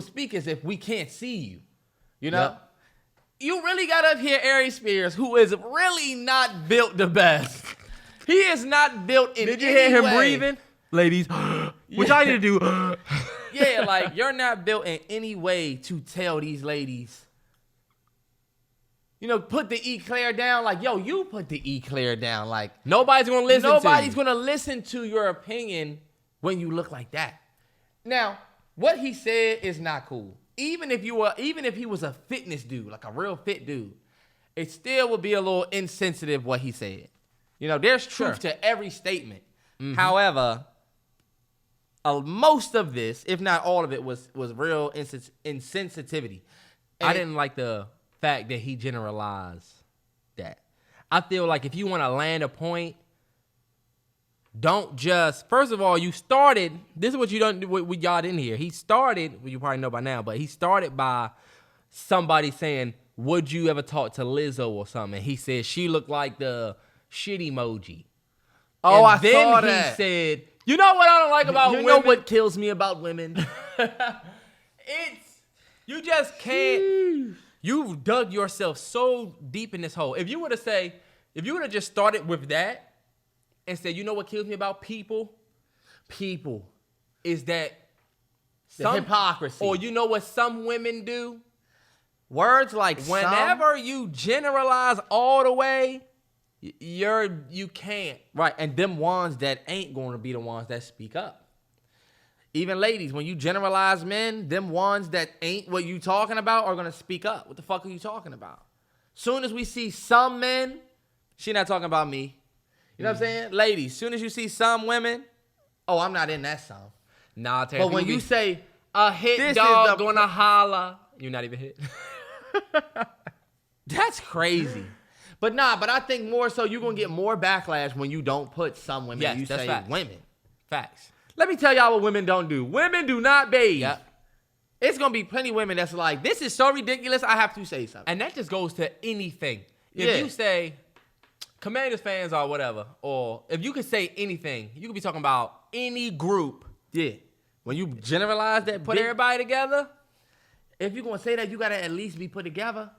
speak as if we can't see you, you know? Yep. You really got up here Aries Spears, who is really not built the best. He is not built in any way. Did you hear him breathing? Ladies, what y'all need to do? Yeah, like, you're not built in any way to tell these ladies, you know, put the eclair down. Like, yo, you put the eclair down. Like, Nobody's going to listen to you. nobody's going to listen to your opinion when you look like that. Now, what he said is not cool. Even if he was a fitness dude, like a real fit dude, it still would be a little insensitive what he said. You know, there's truth to every statement. Mm-hmm. However, most of this, if not all of it, was real insensitivity. I didn't like the fact that he generalized that. I feel like if you want to land a point, don't just, first of all, you started, this is what you don't do, what y'all didn't hear. He started, well, you probably know by now, but he started by somebody saying, would you ever talk to Lizzo or something? And he said she looked like the shit emoji. Oh, and I then saw he that. said, you know what I don't like about you women? know what kills me about women? You just can't. You've dug yourself so deep in this hole. If you would have just started with that and said, you know what kills me about people? People. Is that The hypocrisy. Or you know what some women do? Words like Whenever you generalize all the way, you can't. Right, and them ones that ain't going to be the ones that speak up. Even ladies, when you generalize men, them ones that ain't what you talking about are going to speak up. What the fuck are you talking about? Soon as we see some men, she not talking about me. You know what I'm saying? Ladies, soon as you see some women, oh, I'm not in that song. Nah, Terrance, But when you say, a hit this dog is the gonna holla, you're not even hit. that's crazy. But I think more so you're going to get more backlash when you don't put some women. Yes, you that's say facts. women. Facts. Let me tell y'all what women don't do. Women do not bathe. Yep. It's going to be plenty of women that's like, this is so ridiculous, I have to say something. And that just goes to anything. If Yeah. you say Commanders fans or whatever, or if you could say anything, you could be talking about any group. Yeah. When you generalize that, Put everybody together. if you're going to say that, you got to at least be put together.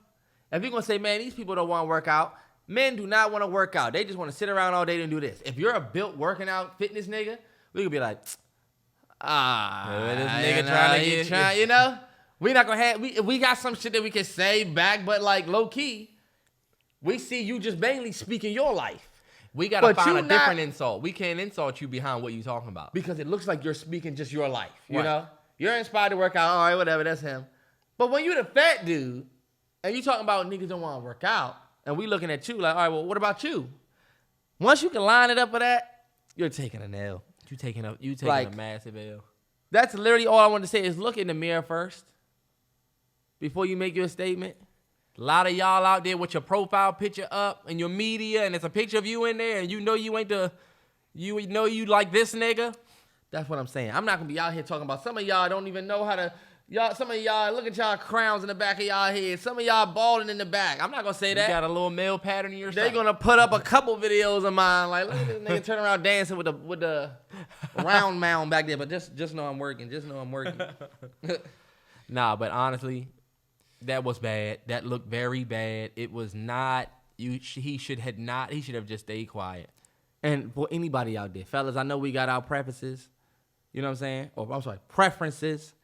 If you're going to say, man, these people don't want to work out, men do not want to work out. They just want to sit around all day and do this. If you're a built working out fitness nigga, we could be like, this nigga trying to, you know? We not going to have, we got some shit that we can say back, but like low key, we see you just mainly speaking your life. We got to But find you a not- different insult. We can't insult you behind what you talking about. Because it looks like you're speaking just your life, you Right. know? You're inspired to work out, all right, whatever, that's him. But when you the fat dude, and you talking about niggas don't want to work out, and we looking at you like, all right, well, what about you? Once you can line it up for that, you're taking an L. You taking a Like- massive L. That's literally all I wanted to say is look in the mirror first before you make your statement. A lot of y'all out there with your profile picture up and your media, and it's a picture of you in there, and you know you ain't you know you like this nigga. That's what I'm saying. I'm not going to be out here talking about some of y'all don't even know how to, some of y'all, look at y'all crowns in the back of y'all head. Some of y'all balding in the back. I'm not going to say You that. got a little male pattern in your They're side. gonna put up a couple videos of mine, like look at this nigga turn around dancing with the round mound back there. But just know I'm working. Just know I'm working. Nah, but honestly, that was bad. That looked very bad. It was not. He should have just stayed quiet. And for anybody out there, fellas, I know we got our preferences. You know what I'm saying? Or I'm sorry, preferences.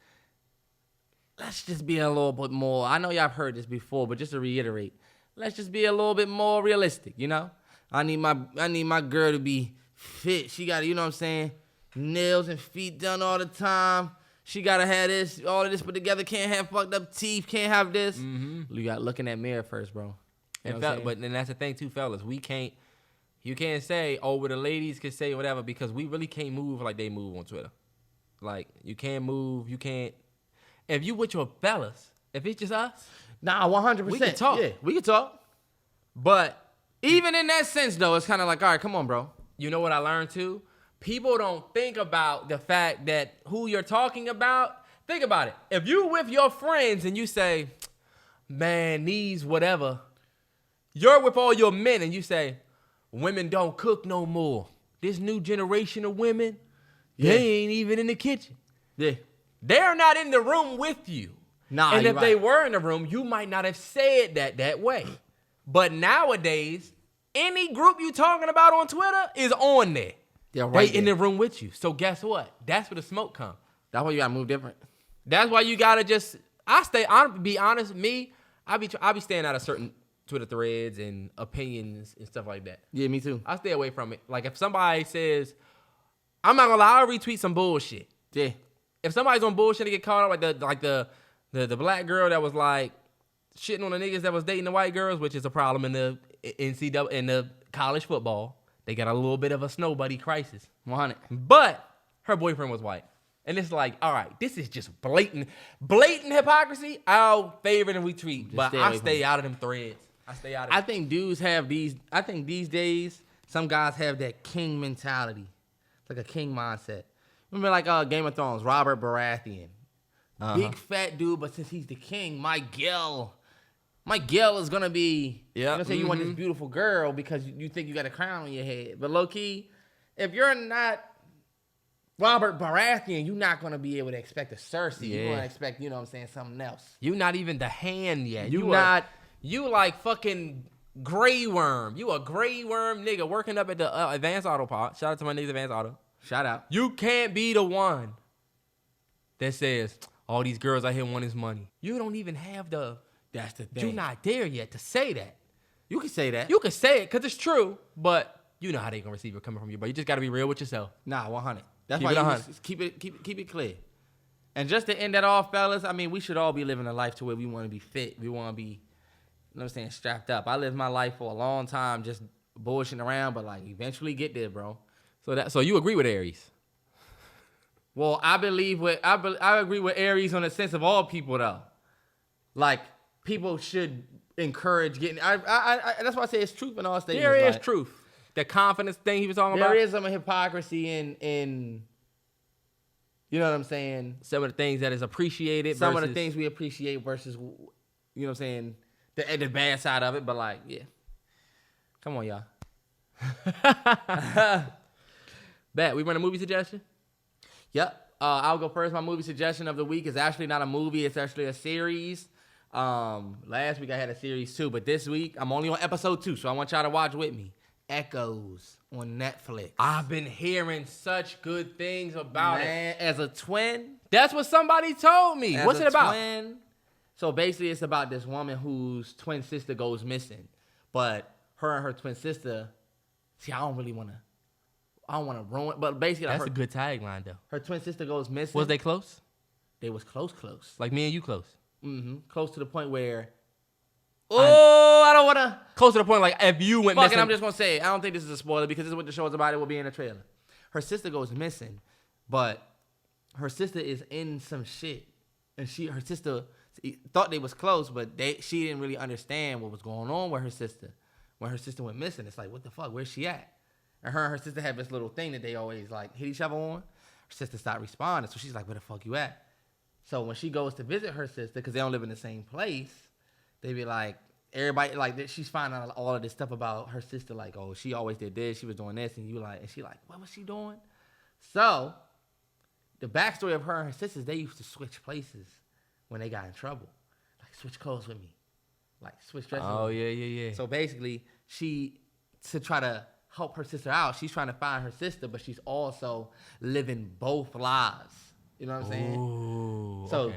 Let's just be a little bit more. I know y'all have heard this before, but just to reiterate, let's just be a little bit more realistic. You know, I need my girl to be fit. She got to, you know what I'm saying, nails and feet done all the time. She gotta have this, all of this put together. Can't have fucked up teeth. Can't have this. Mm-hmm. You got to look in that mirror first, bro. You know And what I'm saying? but then that's the thing too, fellas. You can't say, oh, well, the ladies can say whatever, because we really can't move like they move on Twitter. Like, you can't move. You can't. If you with your fellas, if it's just us, Nah, 100%. we can talk. Yeah, we can talk. But even in that sense, though, it's kind of like, all right, come on, bro. you know what I learned too? People don't think about the fact that who you're talking about. Think about it. If you with your friends and you say, man, these whatever, you're with all your men and you say, women don't cook no more. This new generation of women, they ain't even in the kitchen. Yeah. They're not in the room with you. Nah, and you're if they right. were in the room, you might not have said that way. But nowadays, any group you talking about on Twitter is on there. They're right They in there. the room with you. So guess what? That's where the smoke comes. That's why you got to move different. That's why you gotta just. Be honest. I be staying out of certain Twitter threads and opinions and stuff like that. Yeah, me too. I stay away from it. Like if somebody says, I'm not gonna lie, I'll retweet some bullshit. Yeah. If somebody's on bullshit and get caught up, like the black girl that was like shitting on the niggas that was dating the white girls, which is a problem in the NCAA in the college football. They got a little bit of a snow buddy crisis. 100. But her boyfriend was white. And it's like, all right, this is just blatant hypocrisy. I'll favorite and retweet, Just but stay I away from stay it. out of them threads. I stay out of I it. think dudes have these. I think these days, some guys have that king mentality. It's like a king mindset. Remember like Game of Thrones, Robert Baratheon. Big fat dude, but since he's the king, my girl my girl is gonna be. Yep. You know what I'm saying? You want this beautiful girl because you think you got a crown on your head. But low key, if you're not Robert Baratheon, you're not gonna be able to expect a Cersei. Yeah. You're gonna expect, you know what I'm saying, something else. You not even the hand yet. You not. You like fucking Grey Worm. You a Grey Worm nigga working up at the Advanced Auto Part. Shout out to my niggas Advanced Auto. Shout out. You can't be the one that says all these girls out here want his money. You don't even have the. That's the thing. You're not there yet to say that. You can say that. You can say it because it's true, but you know how they gonna receive it coming from you. But you just gotta be real with yourself. Nah, 100. That's Keep why it you 100. just keep it clear. And just to end that off, fellas, I mean, we should all be living a life to where we want to be fit. We want to be, you know what I'm saying, strapped up. I lived my life for a long time just bullshitting around, but like eventually get there, bro. So you agree with Aries? Well, I agree with Aries on the sense of all people though. Like people should encourage getting. That's why I say it's truth in all statements. There is like, truth. The confidence thing he was talking about. There is some hypocrisy in. You know what I'm saying? Some of the things that is appreciated. Some of versus, the things we appreciate versus, you know what I'm saying, the bad side of it. But like, yeah. Come on, y'all. Bet. We run a movie suggestion? Yep. I'll go first. My movie suggestion of the week is actually not a movie. It's actually a series. Last week I had a series too, but this week I'm only on episode 2, so I want y'all to watch with me. Echoes on Netflix. I've been hearing such good things about it. As a twin. That's what somebody told me. As What's a it about? Twin, so basically it's about this woman whose twin sister goes missing. But her and her twin sister, see, I don't want to ruin, but basically That's a good tagline though. her twin sister goes missing. Was they close? They was close. Like me and you close? Close to the point where, I don't want to. Close to the point like if you went Fuck missing. it, I'm just going to say it. I don't think this is a spoiler because this is what the show is about. It will be in the trailer. Her sister goes missing, but her sister is in some shit. And her sister thought they was close, but she didn't really understand what was going on with her sister. When her sister went missing, it's like, what the fuck? Where's she at? And her and her sister have this little thing that they always like hit each other on. Her sister stopped responding, so she's like, where the fuck you at? So when she goes to visit her sister, because they don't live in the same place, they be like, everybody, like, she's finding out all of this stuff about her sister, like, oh, she always did this, she was doing this, and she like, what was she doing? So the backstory of her and her sisters, they used to switch places when they got in trouble. Like, switch clothes with me. Like, switch dresses Oh, with me. yeah. So basically, to try to help her sister out, she's trying to find her sister, but she's also living both lives. You know what I'm saying? Ooh, So okay.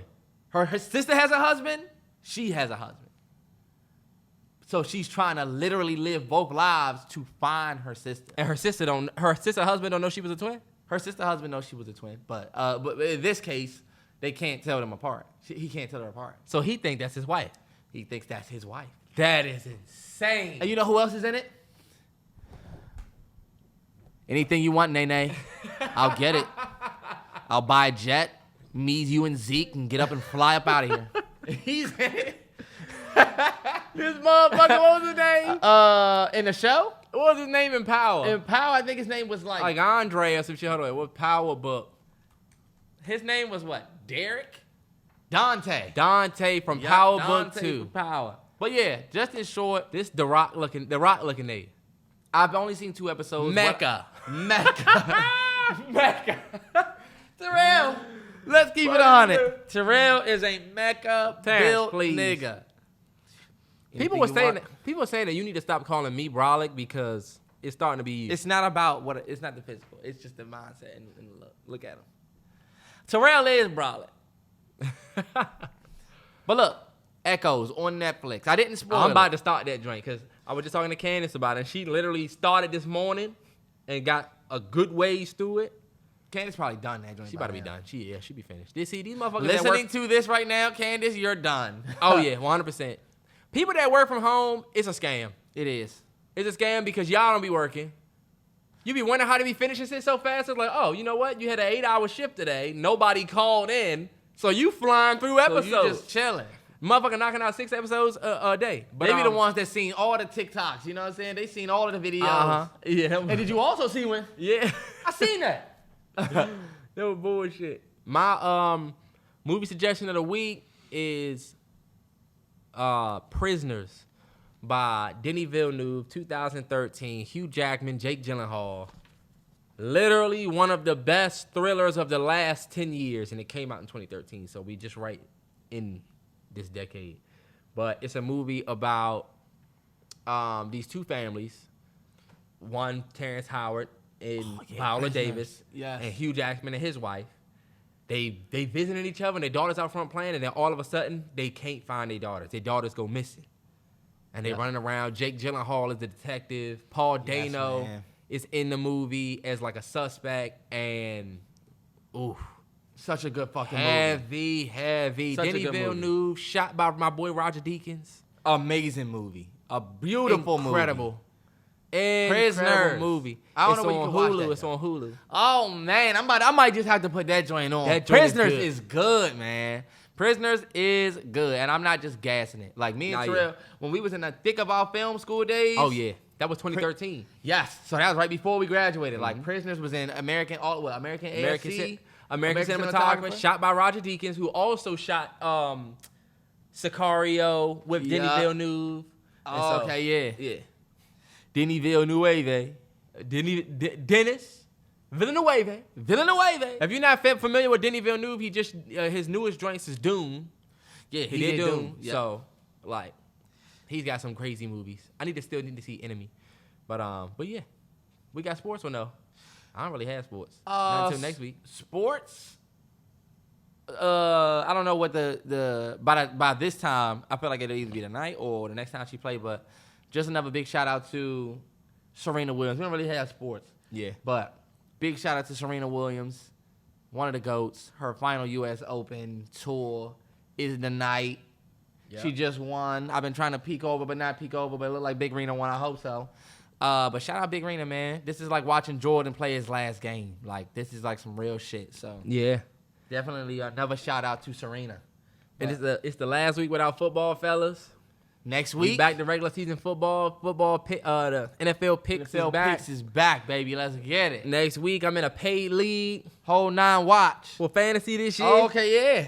her sister has a husband, she has a husband. So she's trying to literally live both lives to find her sister. And her sister husband don't know she was a twin? Her sister husband knows she was a twin, but in this case, they can't tell them apart. He can't tell her apart. So he think that's his wife. He thinks that's his wife. That is insane. And you know who else is in it? Anything you want, Nene. I'll get it. I'll buy a jet. Me, you, and Zeke can get up and fly up out of here. He's in it. This motherfucker, what was his name? In the show? What was his name in Power? In Power, I think his name was like Andre or some shit. Hold on, what Power book? His name was what? Derek? Dante. Dante from Yup, Power Dante Book 2. from Power. But yeah, just in short, This the rock looking nigga. I've only seen 2 episodes. Mecca. Mecca. Terrell. Let's keep it on it. Terrell is a Mecca built please. nigga. People were saying that you need to stop calling me brolic because it's starting to be you. It's not about it's not the physical. It's just the mindset and the look. Look at him. Terrell is brolic. But look, Echoes on Netflix. I didn't spoil I'm about it. to start that joint because I was just talking to Candace about it. And she literally started this morning and got a good ways through it. Candace probably done that joint. She about to be done. She be finished. These motherfuckers Listening to this right now, Candace, you're done. Oh yeah, 100%. People that work from home, it's a scam. It is. It's a scam because y'all don't be working. You be wondering how to be finishing shit so fast. It's like, oh, you know what? You had an 8-hour shift today. Nobody called in, so you flying through episodes. So you just chilling. Motherfucker knocking out 6 episodes a day. But they be the ones that seen all the TikToks. You know what I'm saying? They seen all of the videos. Uh-huh. Yeah. And did you also see one? Yeah. I seen that. That was bullshit. My movie suggestion of the week is Prisoners by Denis Villeneuve, 2013. Hugh Jackman, Jake Gyllenhaal. Literally one of the best thrillers of the last 10 years, and it came out in 2013, so we just right in this decade. But it's a movie about these two families. One, Terrence Howard and Viola Davis, and Hugh Jackman and his wife. They visiting each other, and their daughter's out front playing, and then all of a sudden, they can't find their daughters. Their daughters go missing. And they running around. Jake Gyllenhaal is the detective. Paul Dano is in the movie as like a suspect, and such a good fucking movie. Heavy. Denis Villeneuve, shot by my boy Roger Deakins. Amazing movie. A beautiful Incredible. movie. Incredible movie. I don't it's know where on you can watch Hulu. that, It's on Hulu. Oh man, I might just have to put that joint on. That joint Prisoners is good, man. Prisoners is good, and I'm not just gassing it. Like me and Terrell, when we was in the thick of our film school days. Oh yeah, that was 2013. Yes, so that was right before we graduated. Like Prisoners was in American AFC, American cinematographer, shot by Roger Deakins, who also shot Sicario with Denis Villeneuve. Oh, so, yeah. Denis Villeneuve. Dennis Villeneuve. If you're not familiar with Denis Villeneuve, he just his newest joints is Dune. Yeah, he did Dune. Yeah. So like, he's got some crazy movies. I still need to see Enemy, but yeah, we got sports one though. I don't really have sports. Not until next week. Sports. I don't know what by this time I feel like it'll either be tonight or the next time she play. But just another big shout out to Serena Williams. We don't really have sports. Yeah, but big shout out to Serena Williams, one of the GOATs. Her final U.S. Open tour is tonight. Yep. She just won. I've been trying to peek over, but not peek over. But it looked like Big Rena won. I hope so. But shout out Big Rena, man. This is like watching Jordan play his last game. Like, this is like some real shit. So yeah, definitely another shout out to Serena. And it's the last week without football, fellas. Next week, we back to regular season football. The NFL picks is back. Picks is back, baby. Let's get it. Next week, I'm in a paid league. Whole 9 watch. For fantasy this year. Oh, okay, yeah.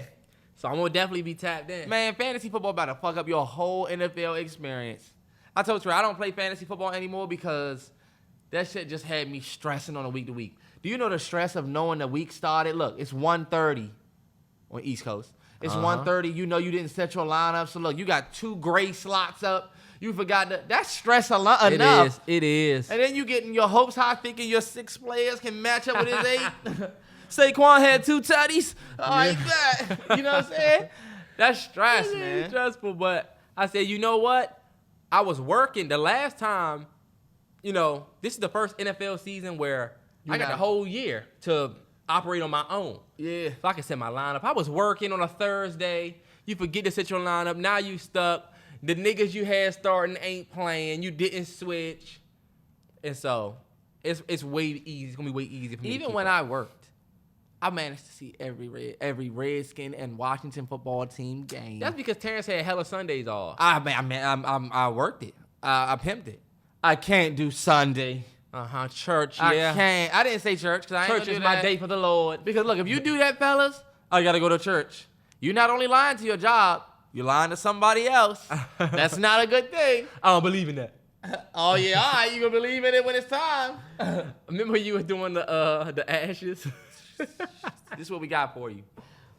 So I'm going to definitely be tapped in. Man, fantasy football about to fuck up your whole NFL experience. I told you, I don't play fantasy football anymore because that shit just had me stressing on a week to week. Do you know the stress of knowing the week started? Look, it's 1:30 on East Coast. It's 1:30. You know you didn't set your lineup. So, look, you got 2 gray slots up. You forgot that's stress enough. It is. And then you getting your hopes high thinking your 6 players can match up with his 8. Saquon had 2 tutties. All right, bet. You know what I'm saying? That's stress, man. It's stressful, but I said, you know what? I was working the last time, this is the first NFL season where I got the whole year to operate on my own. Yeah. So I can set my lineup. I was working on a Thursday. You forget to set your lineup. Now you stuck. The niggas you had starting ain't playing. You didn't switch. And so it's way easy. It's going to be way easier for me. Even when I worked, I managed to see every Redskin and Washington football team game. That's because Terrance had hella Sundays off. I worked it. I pimped it. I can't do Sunday. Church, yeah. I can't. I didn't say church because I ain't Church is my day for the Lord. Because look, if you do that, fellas, I gotta go to church. You're not only lying to your job, you're lying to somebody else. That's not a good thing. I don't believe in that. Oh yeah, all right, you gonna believe in it when it's time. Remember you were doing the ashes? This is what we got for you.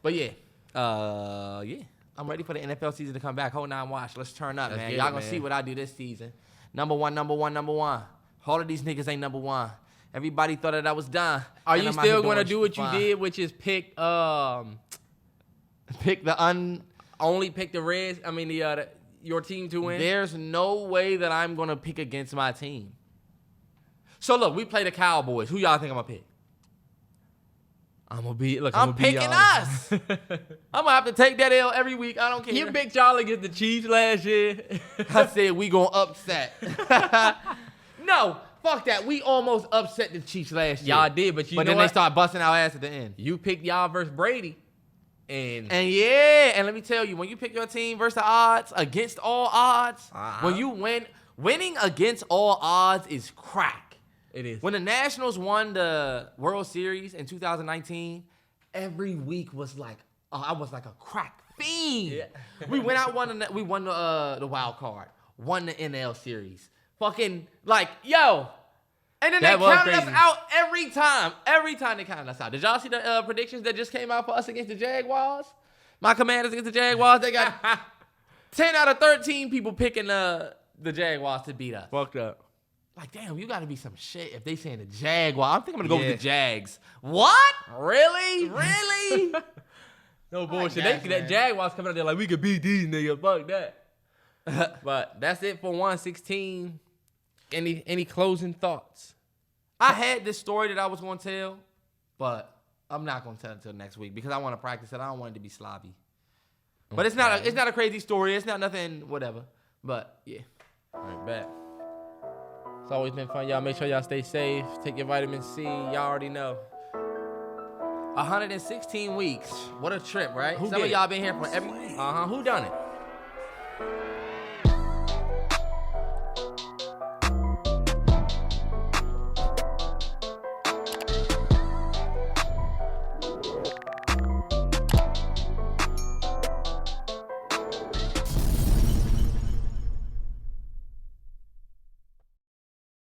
But yeah, I'm ready for the NFL season to come back. Whole 9 watch. Let's turn up, man. Y'all gonna see what I do this season. Number one. All of these niggas ain't number 1. Everybody thought that I was done. Are you still gonna do what you did, which is pick only pick the Reds? I mean your team to win. There's no way that I'm gonna pick against my team. So look, we play the Cowboys. Who y'all think I'm gonna pick? I'm picking us. I'm gonna have to take that L every week. I don't care. You picked y'all against the Chiefs last year. I said we gonna upset. No, fuck that. We almost upset the Chiefs last year. Y'all did, but then they start busting our ass at the end. You picked y'all versus Brady. And let me tell you, when you pick your team versus the odds, against all odds, when you winning against all odds is crack. It is. When the Nationals won the World Series in 2019, every week was like, I was like a crack fiend. 16. Yeah. We went out, won the wild card, won the NL series. Fucking like, yo. And then That they was counted us crazy. out every time. Every time they counted us out. Did y'all see the predictions that just came out for us against the Jaguars? My Commanders against the Jaguars, they got 10 out of 13 people picking the Jaguars to beat us. Fucked up. Like, damn, you gotta be some shit if they saying the Jaguar. I think I'm gonna go Yeah. with the Jags. What? Really? Really? No bullshit. guess, That man. Jaguars coming out there like, we could beat these niggas. Fuck that. But that's it for 116. Any closing thoughts? I had this story that I was gonna tell, but I'm not gonna tell it until next week because I want to practice it. I don't want it to be sloppy. But it's not a crazy story. It's not nothing whatever. But yeah. All right, bet. It's always been fun, y'all. Make sure y'all stay safe. Take your vitamin C. Y'all already know. 116 weeks. What a trip, right? Who Some of did it? y'all been here for every week. Who done it?